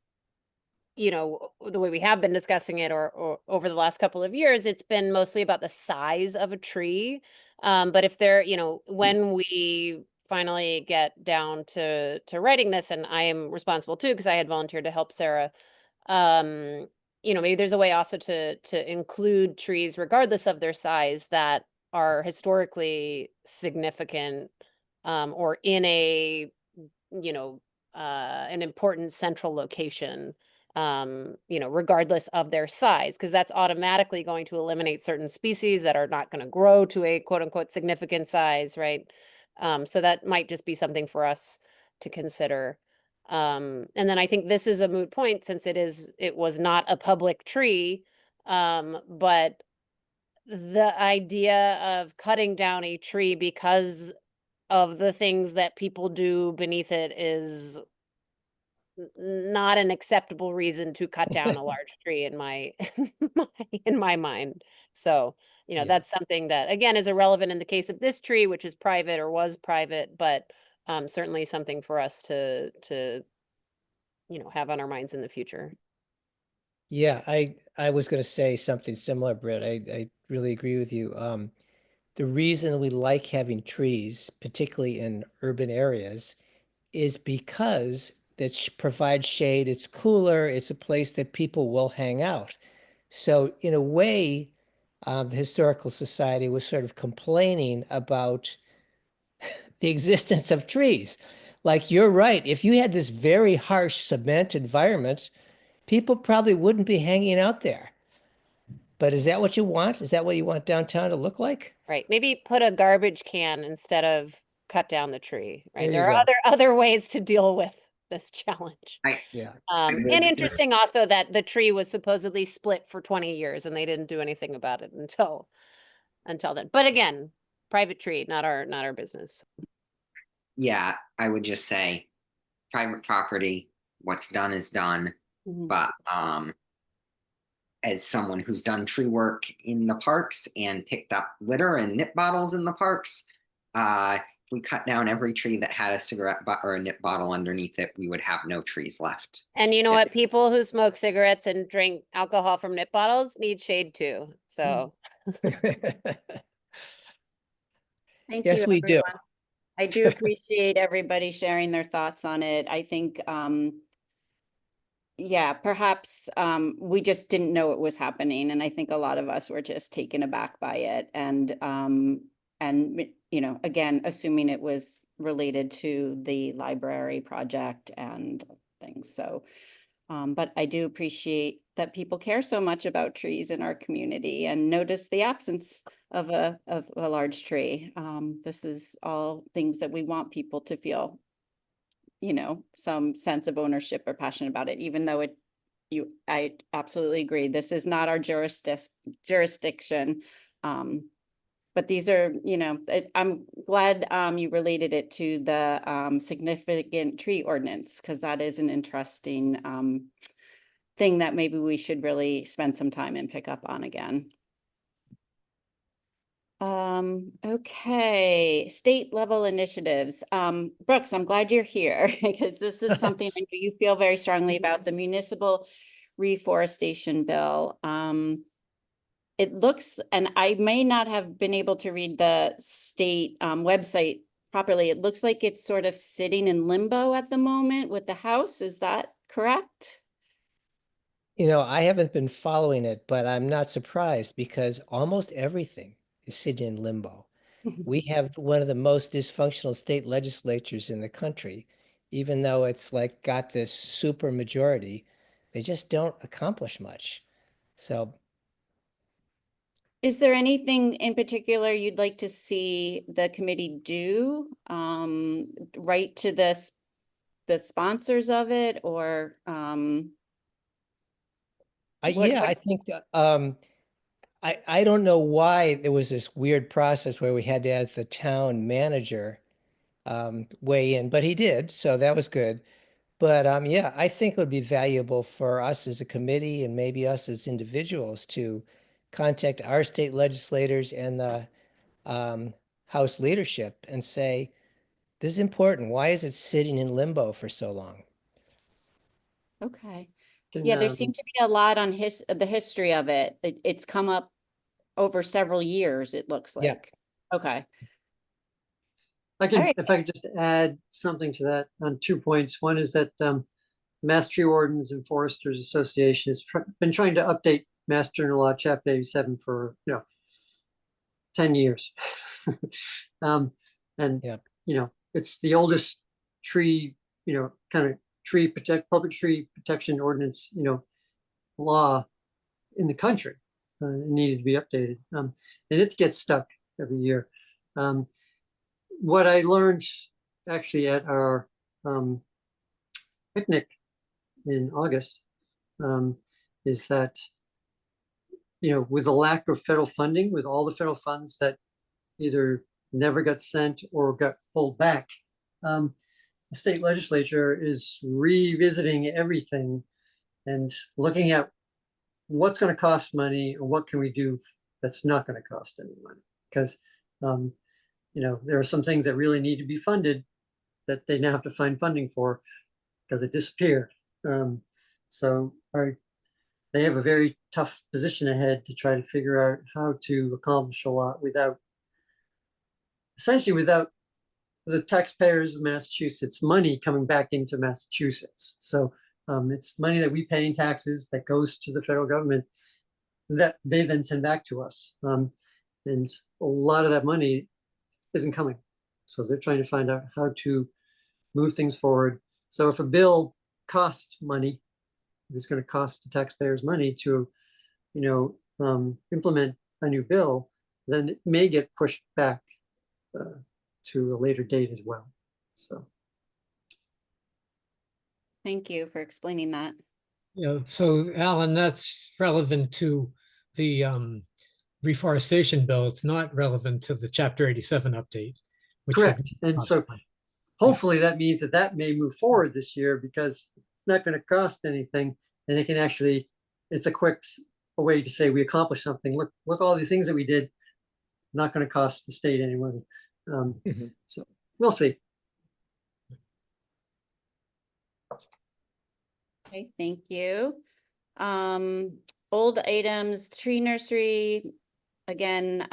you know, the way we have been discussing it or over the last couple of years, it's been mostly about the size of a tree. But if there, you know, when we finally get down to writing this, and I am responsible too, because I had volunteered to help Sarah, you know, maybe there's a way also to include trees regardless of their size that are historically significant, or in a, you know, an important central location, you know, regardless of their size, because that's automatically going to eliminate certain species that are not going to grow to a quote unquote significant size, right? So that might just be something for us to consider. And then I think this is a moot point since it was not a public tree. But the idea of cutting down a tree because of the things that people do beneath it is not an acceptable reason to cut down a large tree in my in my mind. So, you know, Yeah. that's something that again is irrelevant in the case of this tree, which is private or was private, but certainly something for us to you know have on our minds in the future. Yeah, I was going to say something similar, Britt. I really agree with you. The reason we like having trees, particularly in urban areas, is because it provides shade. It's cooler. It's a place that people will hang out. So in a way, the Historical Society was sort of complaining about the existence of trees. Like you're right. If you had this very harsh cement environment, people probably wouldn't be hanging out there. But is that what you want? Is that what you want downtown to look like? Right. Maybe put a garbage can instead of cut down the tree, right? There There you are go. other ways to deal with this challenge. Yeah. And interesting also that the tree was supposedly split for 20 years and they didn't do anything about it until then. But again, private tree, not our business. Yeah, I would just say private property, what's done is done. Mhm. But as someone who's done tree work in the parks and picked up litter and nip bottles in the parks, if we cut down every tree that had a cigarette butt or a nip bottle underneath it, we would have no trees left. And you know Yeah. what? People who smoke cigarettes and drink alcohol from nip bottles need shade too. So Thank Yes, you, we do. everyone. I do appreciate everybody sharing their thoughts on it. I think, yeah, perhaps we just didn't know it was happening, and I think a lot of us were just taken aback by it, and you know, again, assuming it was related to the library project and things. So, but I do appreciate that people care so much about trees in our community and notice the absence of a large tree. This is all things that we want people to feel, you know, some sense of ownership or passion about it, even though I absolutely agree. This is not our jurisdiction. But these are, you know, I'm glad you related it to the significant tree ordinance, because that is an interesting thing that maybe we should really spend some time and pick up on again. Okay, state level initiatives. Brooks, I'm glad you're here because this is something I know you feel very strongly about, the municipal reforestation bill. It looks, and I may not have been able to read the state website properly. It looks like it's sort of sitting in limbo at the moment with the House. Is that correct? You know, I haven't been following it, but I'm not surprised because almost everything is sitting in limbo. We have one of the most dysfunctional state legislatures in the country, even though it's like got this super majority, they just don't accomplish much. So Is there anything in particular you'd like to see the committee do? Write to the sponsors of it, or yeah, I think that, I don't know why there was this weird process where we had to have the town manager weigh in, but he did, so that was good. But yeah, I think it would be valuable for us as a committee and maybe us as individuals to contact our state legislators and the House leadership and say, this is important. Why is it sitting in limbo for so long? okay. Yeah, there seemed to be a lot on the history of it. It's come up over several years, it looks Yeah. like. Okay. I can, right. if I could just add something to that on 2 points. One is that Mass Tree Wardens and Foresters Association has been trying to update Mass General Law Chapter 87 for 10 years. And Yeah. it's the oldest tree, kind of public tree protection ordinance, law in the country. It needed to be updated, and it gets stuck every year. What I learned actually at our picnic in August is that, with the lack of federal funding, with all the federal funds that either never got sent or got pulled back, the state legislature is revisiting everything and looking at what's going to cost money and what can we do that's not going to cost any money. Because, there are some things that really need to be funded that they now have to find funding for because it disappeared. So they have a very tough position ahead to try to figure out how to accomplish a lot essentially without the taxpayers of Massachusetts money coming back into Massachusetts. So it's money that we pay in taxes that goes to the federal government that they then send back to us. And a lot of that money isn't coming. So they're trying to find out how to move things forward. So if a bill costs money, if it's going to cost the taxpayers money to, implement a new bill, then it may get pushed back to a later date as well. So. Thank you for explaining that. So Alan, that's relevant to the reforestation bill. It's not relevant to the Chapter 87 update. Correct. And so hopefully that means that may move forward this year because it's not going to cost anything and they can actually, it's a quick way to say we accomplished something. Look all these things that we did, not going to cost the state any money. So we'll see. Okay, thank you. Old items, tree nursery. Again,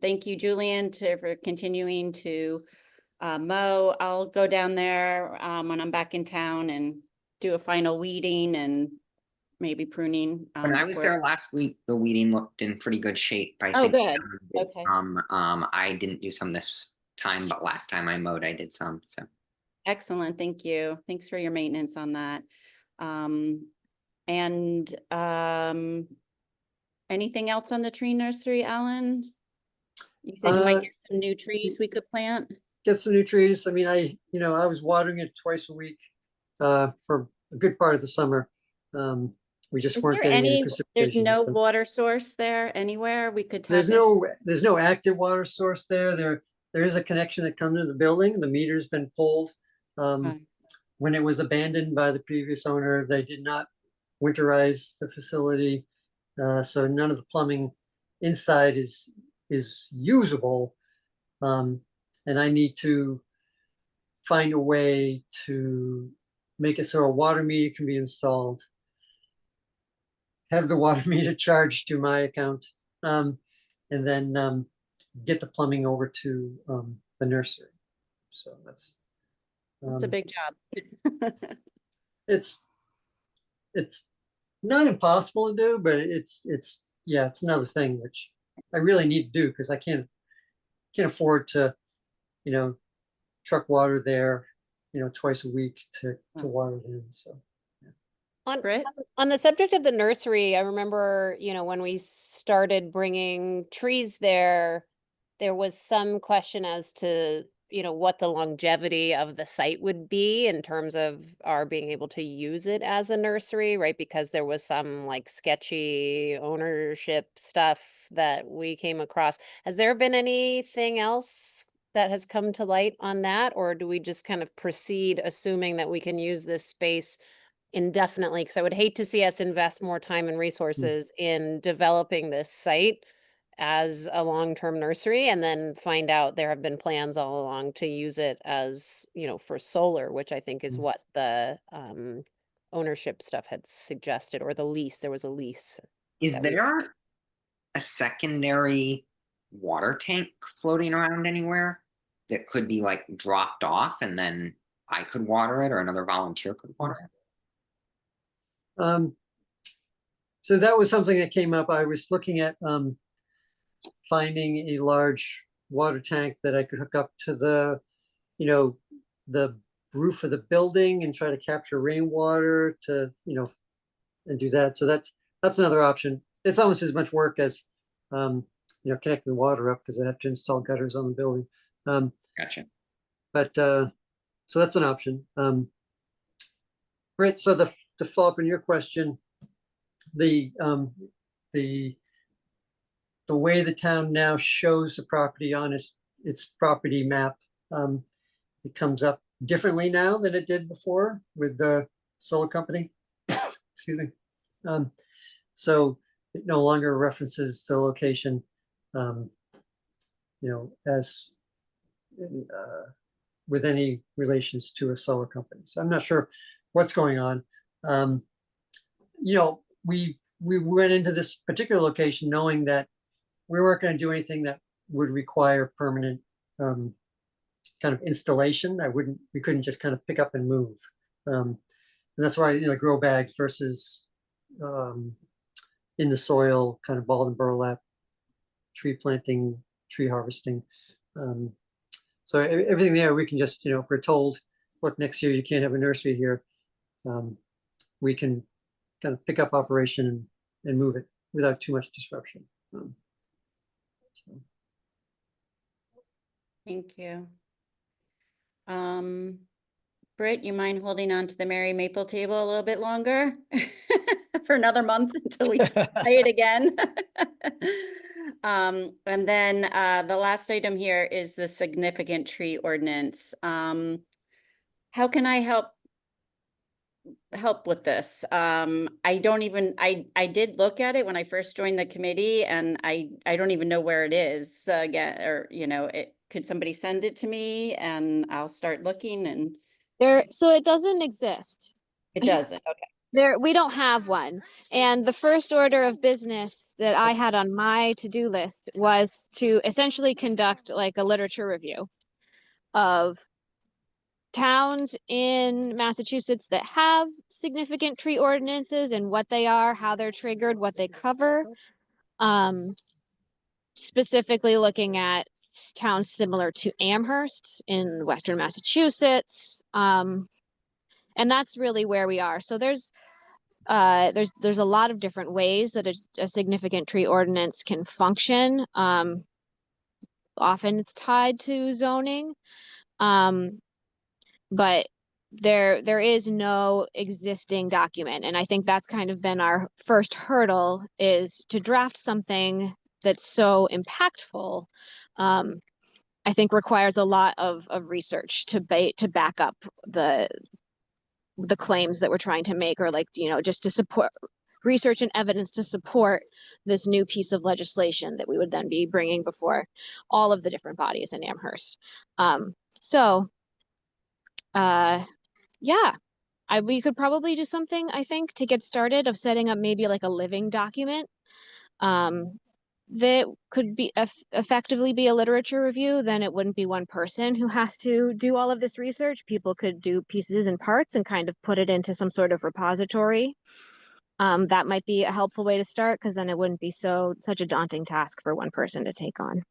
thank you, Julian, for continuing to mow. I'll go down there when I'm back in town and do a final weeding and maybe pruning. When I was there last week, the weeding looked in pretty good shape. I Oh, think good. I did Okay. some. I didn't do some this time, but last time I mowed, I did some. So Excellent. Thank you. Thanks for your maintenance on that. Anything else on the tree nursery, Alan? You said you might get some new trees we could plant. Get some new trees. I mean, I was watering it twice a week for a good part of the summer. We just weren't getting any precipitation. There's no water source there anywhere we could tap There's no active water source there. There is a connection that comes to the building. The meter's been pulled. When it was abandoned by the previous owner, they did not winterize the facility. So none of the plumbing inside is usable. And I need to find a way to make it so a water meter can be installed, have the water meter charged to my account, and then get the plumbing over to the nursery. So that's a big job. It's not impossible to do, but it's another thing which I really need to do because I can't afford to, truck water there, twice a week to water it in. So. On the subject of the nursery, I remember, when we started bringing trees there, there was some question as to, what the longevity of the site would be in terms of our being able to use it as a nursery, right? Because there was some like sketchy ownership stuff that we came across. Has there been anything else that has come to light on that? Or do we just kind of proceed assuming that we can use this space indefinitely? Because I would hate to see us invest more time and resources in developing this site as a long-term nursery and then find out there have been plans all along to use it as, for solar, which I think is what the ownership stuff had suggested, or the lease, there was a lease. Is that we- there a secondary water tank floating around anywhere that could be like dropped off and then I could water it or another volunteer could water it? So that was something that came up. I was looking at finding a large water tank that I could hook up to the, the roof of the building and try to capture rainwater to, and do that. So that's another option. It's almost as much work as, connecting the water up because I have to install gutters on the building. Gotcha. But so that's an option. Right. So to follow up on your question, the way the town now shows the property on its property map, it comes up differently now than it did before with the solar company. Excuse me. So it no longer references the location, as with any relations to a solar company. So I'm not sure what's going on. We went into this particular location knowing that we weren't going to do anything that would require permanent kind of installation. We couldn't just kind of pick up and move. And that's why, grow bags versus in the soil, kind of balled and burlap, tree planting, tree harvesting. So everything there, we can just, if we're told, look, next year you can't have a nursery here, we can kind of pick up operation and move it without too much disruption. Thank you. Britt, you mind holding on to the Merry Maple table a little bit longer for another month until we play it again? And then the last item here is the significant tree ordinance. How can I help with this? I did look at it when I first joined the committee, and I don't even know where it is again, or could somebody send it to me and I'll start looking? And So it doesn't exist. it doesn't. Okay. We don't have one. And the first order of business that I had on my to-do list was to essentially conduct like a literature review of towns in Massachusetts that have significant tree ordinances and what they are, how they're triggered, what they cover. Specifically looking at towns similar to Amherst in Western Massachusetts. And that's really where we are. So there's a lot of different ways that a significant tree ordinance can function. Often it's tied to zoning. But there is no existing document. And I think that's kind of been our first hurdle, is to draft something that's so impactful. I think requires a lot of research to back up the claims that we're trying to make, or just to support research and evidence to support this new piece of legislation that we would then be bringing before all of the different bodies in Amherst. We could probably do something, I think, to get started, of setting up maybe like a living document that could be effectively be a literature review. Then it wouldn't be one person who has to do all of this research. People could do pieces and parts and kind of put it into some sort of repository. That might be a helpful way to start, because then it wouldn't be such a daunting task for one person to take on.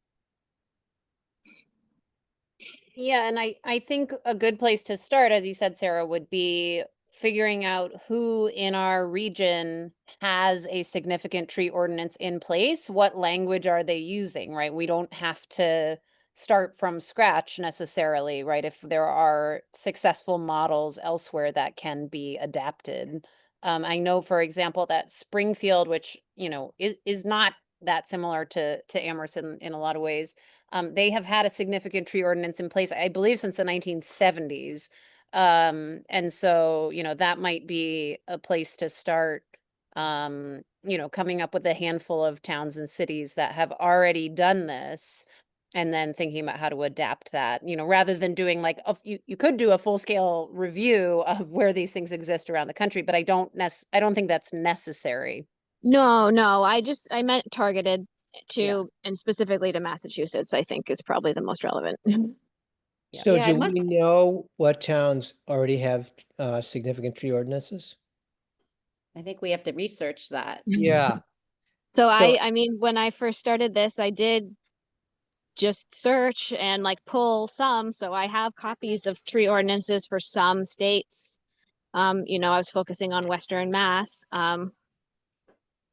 Yeah, and I think a good place to start, as you said, Sarah, would be figuring out who in our region has a significant tree ordinance in place. What language are they using, right? We don't have to start from scratch necessarily, right? If there are successful models elsewhere that can be adapted. I know, for example, that Springfield, which, is not that similar to Amherst in a lot of ways, they have had a significant tree ordinance in place, I believe, since the 1970s. And so, that might be a place to start, coming up with a handful of towns and cities that have already done this. and then thinking about how to adapt that, rather than doing like, you could do a full scale review of where these things exist around the country, but I don't think that's necessary. No, I meant targeted to, Yeah. and specifically to Massachusetts, I think is probably the most relevant. Yeah. So Yeah, I do must- we know what towns already have significant tree ordinances? I think we have to research that. Yeah. So So- I mean, when I first started this, I did just search and like pull some. So I have copies of tree ordinances for some states. I was focusing on Western Mass.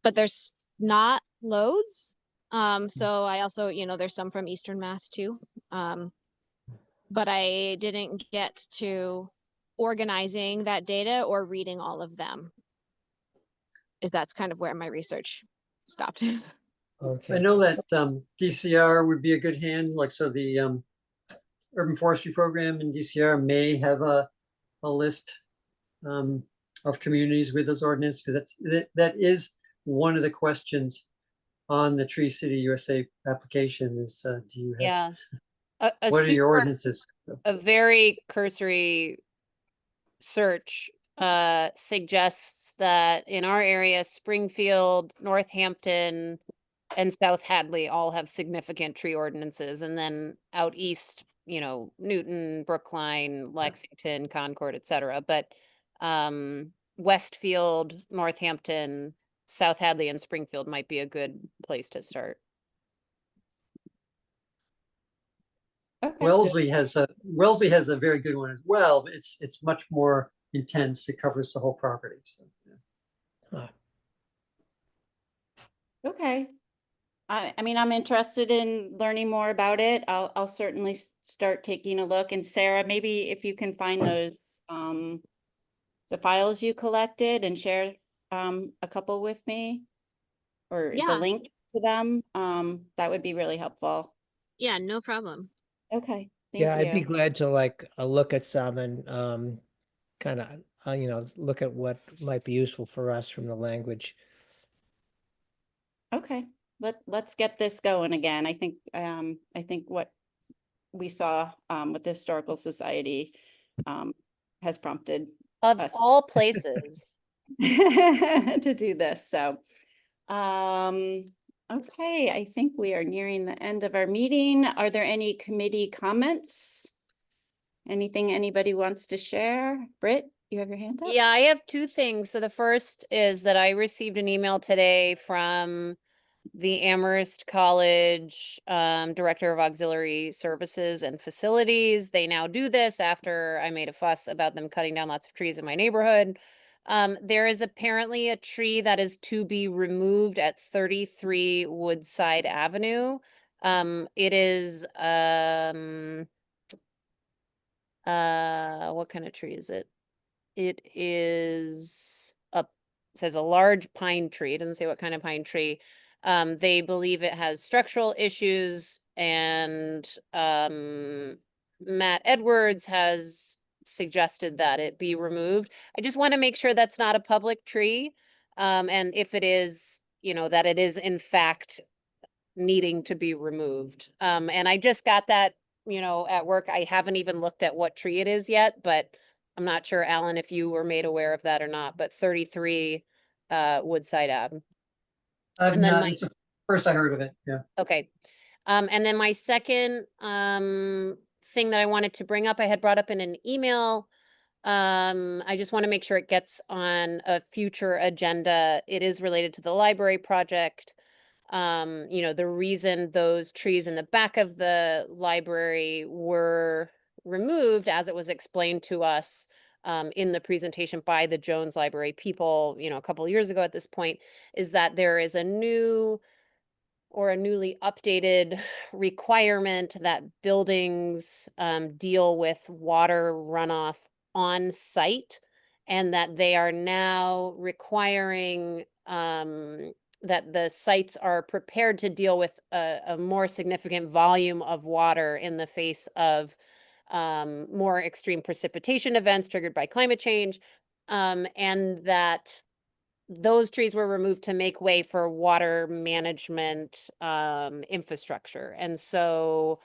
But there's not loads. So I also, there's some from Eastern Mass too. But I didn't get to organizing that data or reading all of them. That's kind of where my research stopped. Okay. I know that DCR would be a good hand, like, so the urban forestry program in DCR may have a list of communities with those ordinances, because that is one of the questions on the Tree City USA application is, do you have, Yeah. A what are your super- ordinances? A very cursory search suggests that in our area, Springfield, Northampton, and South Hadley all have significant tree ordinances. And then out east, Newton, Brookline, Lexington, Concord, etc. But Westfield, Northampton, South Hadley, and Springfield might be a good place to start. Okay. Wellesley has a very good one as well, but it's much more intense. It covers the whole property. So, yeah. Huh. Okay. I mean, I'm interested in learning more about it. I'll certainly start taking a look. And Sarah, maybe if you can find those, the files you collected and share a couple with me, or the Yeah. link to them, that would be really helpful. Yeah, no problem. Okay, Yeah, thank I'd be you. glad to like look at some and kind of look at what might be useful for us from the language. Okay, let's get this going again. I think what we saw with the Historical Society has prompted Of us all places. to do this. So, okay, I think we are nearing the end of our meeting. Are there any committee comments? Anything anybody wants to share? Britt, you have your hand up? Yeah, I have two things. So the first is that I received an email today from the Amherst College Director of Auxiliary Services and Facilities. They now do this after I made a fuss about them cutting down lots of trees in my neighborhood. There is apparently a tree that is to be removed at 33 Woodside Avenue. It is what kind of tree is it? It is says a large pine tree. It doesn't say what kind of pine tree. They believe it has structural issues, and Matt Edwards has suggested that it be removed. I just want to make sure that's not a public tree. And if it is, that it is in fact needing to be removed. And I just got that, at work. I haven't even looked at what tree it is yet, but I'm not sure, Alan, if you were made aware of that or not, but 33 Woodside Ave. I've And then not, my- it's the first I heard of it. Yeah. Okay. And then my second thing that I wanted to bring up, I had brought up in an email. I just want to make sure it gets on a future agenda. It is related to the library project. The reason those trees in the back of the library were removed, as it was explained to us in the presentation by the Jones Library people, a couple of years ago at this point, is that there is a new or a newly updated requirement that buildings deal with water runoff on site, and that they are now requiring that the sites are prepared to deal with a more significant volume of water in the face of more extreme precipitation events triggered by climate change, and that those trees were removed to make way for water management infrastructure. And so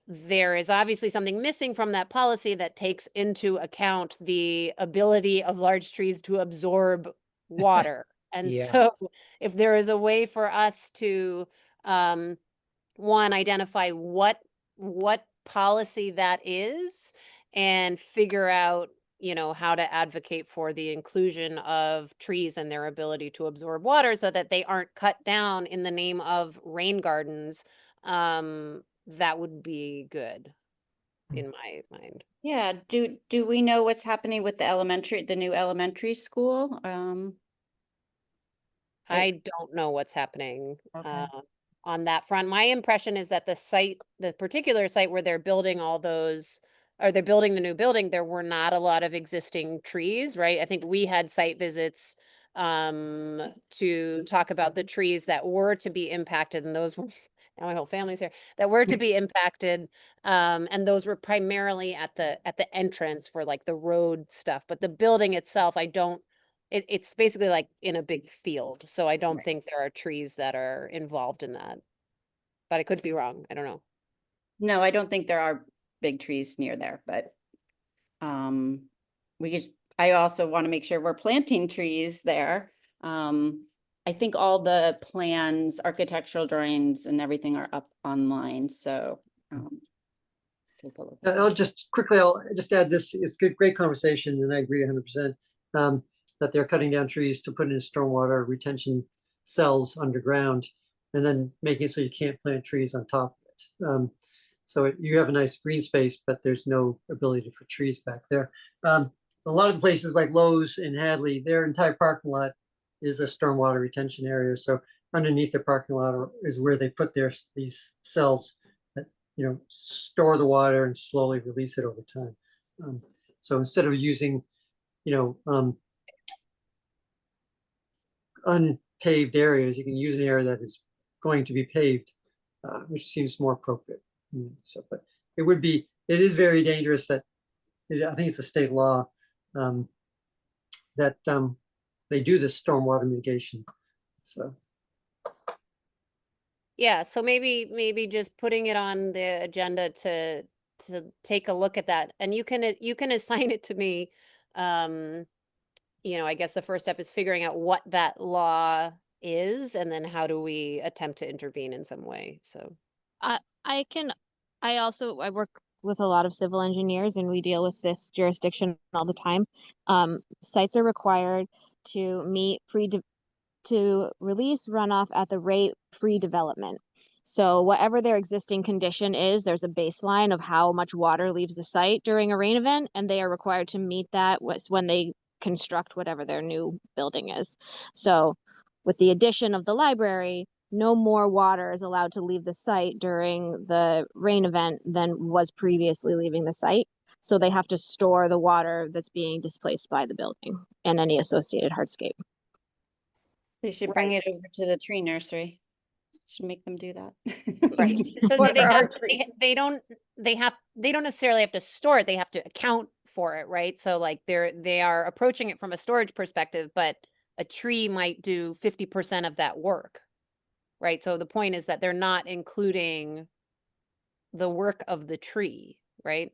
there is obviously something missing from that policy that takes into account the ability of large trees to absorb water. And Yeah. so if there is a way for us to one, identify what policy that is and figure out, you know, how to advocate for the inclusion of trees and their ability to absorb water so that they aren't cut down in the name of rain gardens, that would be good in my mind. Yeah, do we know what's happening with the new elementary school? I don't know what's happening Okay. on that front. My impression is that the particular site where they're building all those, or they're building the new building, there were not a lot of existing trees, right? I think we had site visits to talk about the trees that were to be impacted, and those were, now my whole family's here, that were to be impacted. And those were primarily at the entrance for like the road stuff, but the building itself, it's basically like in a big field, so I don't think there are trees that are involved in that. But I could be wrong, I don't know. No, I don't think there are big trees near there, but I also want to make sure we're planting trees there. I think all the plans, architectural drawings and everything are up online, so take a look. I'll just add this. It's good, great conversation, and I agree 100%. That they're cutting down trees to put in stormwater retention cells underground, and then making it so you can't plant trees on top of it. So you have a nice green space, but there's no ability for trees back there. A lot of the places like Lowe's in Hadley, their entire parking lot is a stormwater retention area. So underneath the parking lot is where they put these cells that, you know, store the water and slowly release it over time. So instead of using, you know, unpaved areas, you can use an area that is going to be paved, which seems more appropriate. So, but it is very dangerous that, I think it's a state law, that they do this stormwater mitigation. So. Yeah, so maybe just putting it on the agenda to take a look at that, and you can assign it to me. You know, I guess the first step is figuring out what that law is, and then how do we attempt to intervene in some way. So I work with a lot of civil engineers, and we deal with this jurisdiction all the time. Sites are required to to release runoff at the rate pre-development. So whatever their existing condition is, there's a baseline of how much water leaves the site during a rain event, and they are required to meet that when they construct whatever their new building is. So with the addition of the library, no more water is allowed to leave the site during the rain event than was previously leaving the site. So they have to store the water that's being displaced by the building and any associated hardscape. They should bring it over to the tree nursery. Should make them do that. right. So What are our they don't necessarily have to store it, they have to account for it, right? So like they are approaching it from a storage perspective, but a tree might do 50% of that work, right? So the point is that they're not including the work of the tree, right?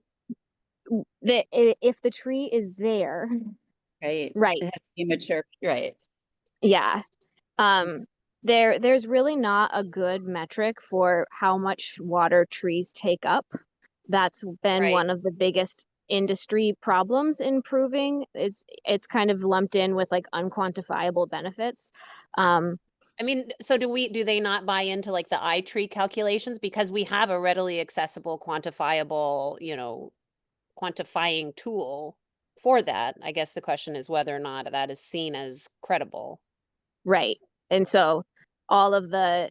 If the tree is there, Right. right, It has to be mature, right? yeah. There's really not a good metric for how much water trees take up. That's been Right. one of the biggest industry problems in proving. It's kind of lumped in with like unquantifiable benefits. I mean, so do they not buy into like the iTree calculations? Because we have a readily accessible, quantifiable, you know, quantifying tool for that. I guess the question is whether or not that is seen as credible. Right. And so all of the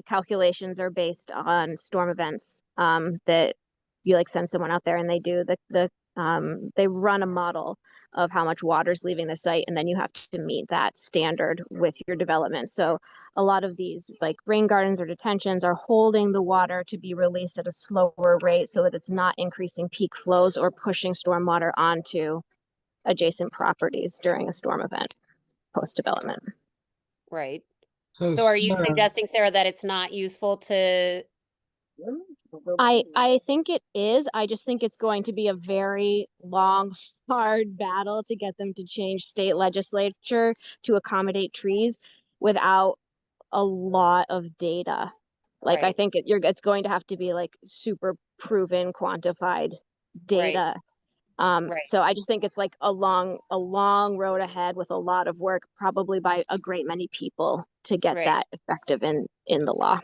calculations are based on storm events that you like send someone out there and they do they run a model of how much water is leaving the site, and then you have to meet that standard with your development. So a lot of these like rain gardens or detentions are holding the water to be released at a slower rate so that it's not increasing peak flows or pushing stormwater onto adjacent properties during a storm event. post-development. Right. So So are you Sarah, suggesting, Sarah, that it's not useful to, I think it is. I just think it's going to be a very long, hard battle to get them to change state legislature to accommodate trees without a lot of data. Like I Right. think it's going to have to be like super proven, quantified data. Right. So I just think it's like a long road ahead with a lot of work, probably by a great many people to get Right. that effective in the law.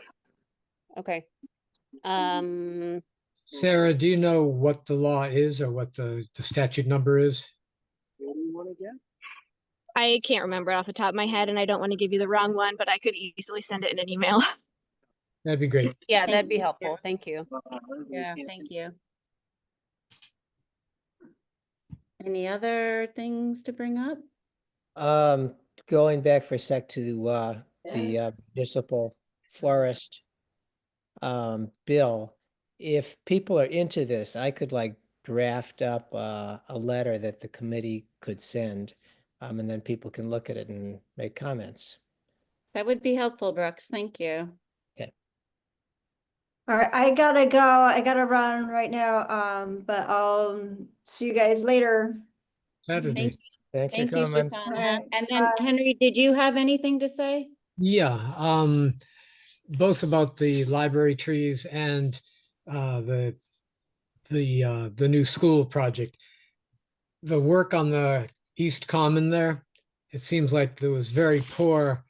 Okay. Sarah, do you know what the law is or what the statute number is? I can't remember off the top of my head, and I don't want to give you the wrong one, but I could easily send it in an email. That'd be great. Yeah, Thank that'd be you, helpful. Sarah. Thank you. Yeah, thank you. Any other things to bring up? Going back for a sec to the municipal forest bill, if people are into this, I could like draft up a letter that the committee could send, and then people can look at it and make comments. That would be helpful, Brooks. Thank you. All right, I gotta go. I gotta run right now. But I'll see you guys later. Saturday. Thanks for Thank you, coming. Shoshana. Alright, And then bye. Henry, did you have anything to say? Yeah, both about the library trees and the new school project. The work on the East Common there, it seems like there was very poor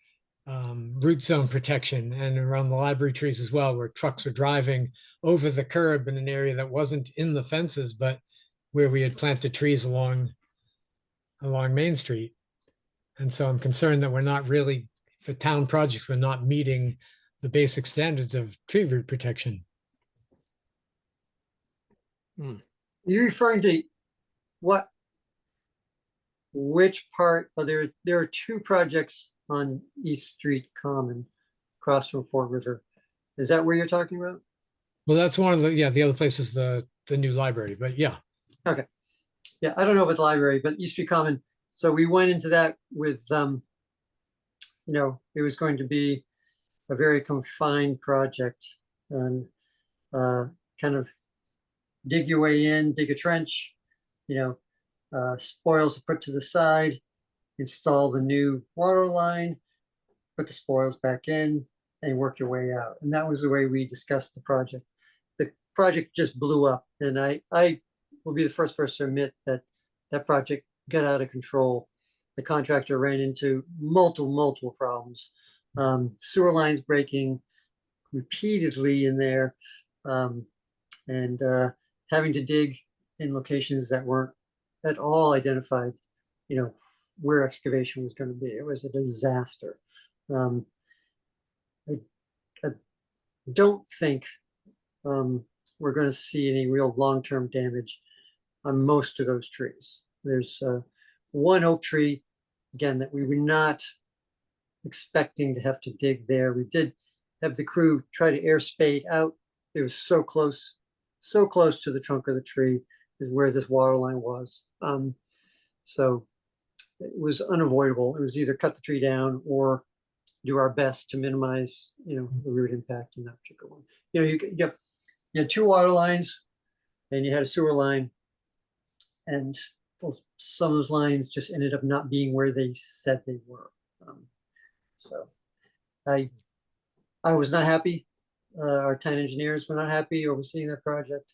root zone protection, and around the library trees as well, where trucks were driving over the curb in an area that wasn't in the fences, but where we had planted trees along Main Street. And so I'm concerned that we're not really, for town projects, we're not meeting the basic standards of tree root protection. You're referring to what? Which part? Oh, there are two projects on East Street Common across from Fort River. Is that where you're talking about? Well, that's one of the, yeah, the other place is the new library, but yeah. Okay. Yeah, I don't know about the library, but East Street Common. So we went into that with, you know, it was going to be a very confined project and kind of dig your way in, dig a trench, you know, spoils put to the side, install the new water line, put the spoils back in, and work your way out. And that was the way we discussed the project. The project just blew up, and I will be the first person to admit that that project got out of control. The contractor ran into multiple problems. Sewer lines breaking repeatedly in there, and having to dig in locations that weren't at all identified, you know, where excavation was going to be. It was a disaster. I don't think we're going to see any real long-term damage on most of those trees. There's one oak tree, again, that we were not expecting to have to dig there. We did have the crew try to air spade out. It was so close to the trunk of the tree is where this water line was. So it was unavoidable. It was either cut the tree down or do our best to minimize, you know, the root impact in that particular one. You know, you had two water lines and you had a sewer line, and some of those lines just ended up not being where they said they were. So I was not happy. Our town engineers were not happy overseeing that project.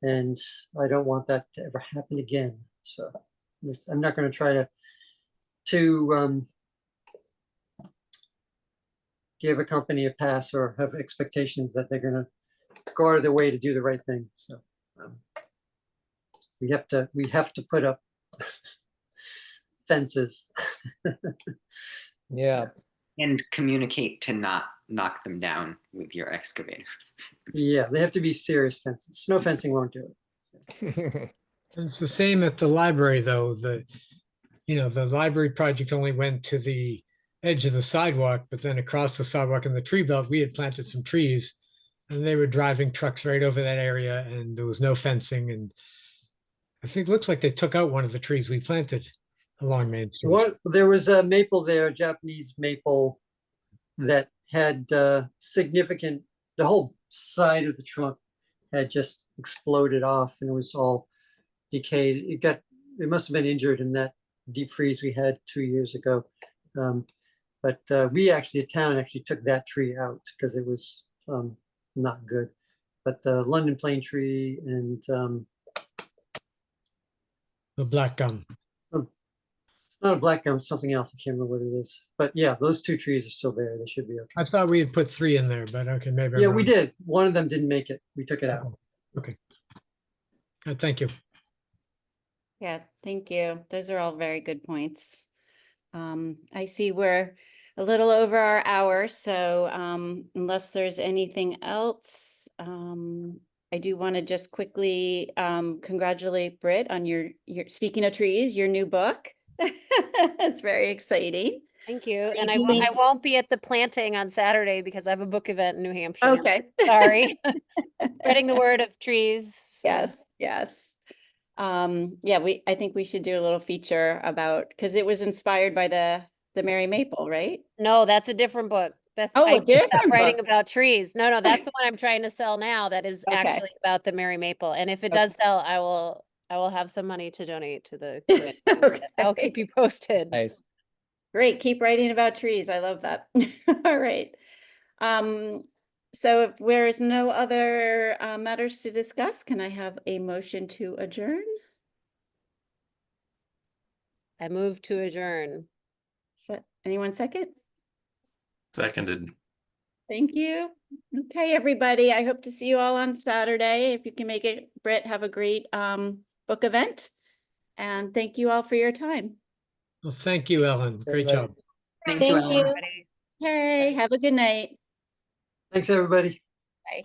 And I don't want that to ever happen again. So I'm not going to try to give a company a pass or have expectations that they're going to go out of their way to do the right thing. So we have to put up fences. Yeah. And communicate to not knock them down with your excavator. Yeah, they have to be serious fences. Snow fencing won't do it. It's the same at the library, though. The library project only went to the edge of the sidewalk, but then across the sidewalk in the tree belt, we had planted some trees, and they were driving trucks right over that area, and there was no fencing. And I think it looks like they took out one of the trees we planted. along Main Street. What, there was a maple there, Japanese maple, that had significant, the whole side of the trunk had just exploded off and it was all decayed. It must have been injured in that deep freeze we had 2 years ago. But the town actually took that tree out because it was not good. But the London plane tree and The black gum. it's not a black gum, it's something else. I can't remember what it is. But yeah, those 2 trees are still there. They should be okay. I thought we had put 3 in there, but okay, maybe. I'm Yeah, we wrong. did. One of them didn't make it. We took it out. Okay. Thank you. Yeah, thank you. Those are all very good points. I see we're a little over our hour, so unless there's anything else, I do want to just quickly congratulate Britt on your speaking of trees, your new book. It's very exciting. Thank you. And Thank I you. won't be at the planting on Saturday because I have a book event in New Hampshire. Okay. Sorry. Spreading the word of trees. so- Yes, yes. Yeah, I think we should do a little feature about, because it was inspired by the Mary Maple, right? No, that's a different book. That's Oh, I a different stopped writing book. about trees. No, that's the one I'm trying to sell now. That is Okay. actually about the Mary Maple. And if it Okay. does sell, I will have some money to donate to the community. I'll Okay. keep you posted. Nice. Great, keep writing about trees. I love that. All right. So if there is no other matters to discuss, can I have a motion to adjourn? I move to adjourn. Anyone second? Seconded. Thank you. Okay, everybody. I hope to see you all on Saturday. If you can make it, Britt, have a great book event. And thank you all for your time. Well, thank you, Ellen. Great Everybody. job. Thank you. Okay, have a good night. Thanks, everybody. Bye.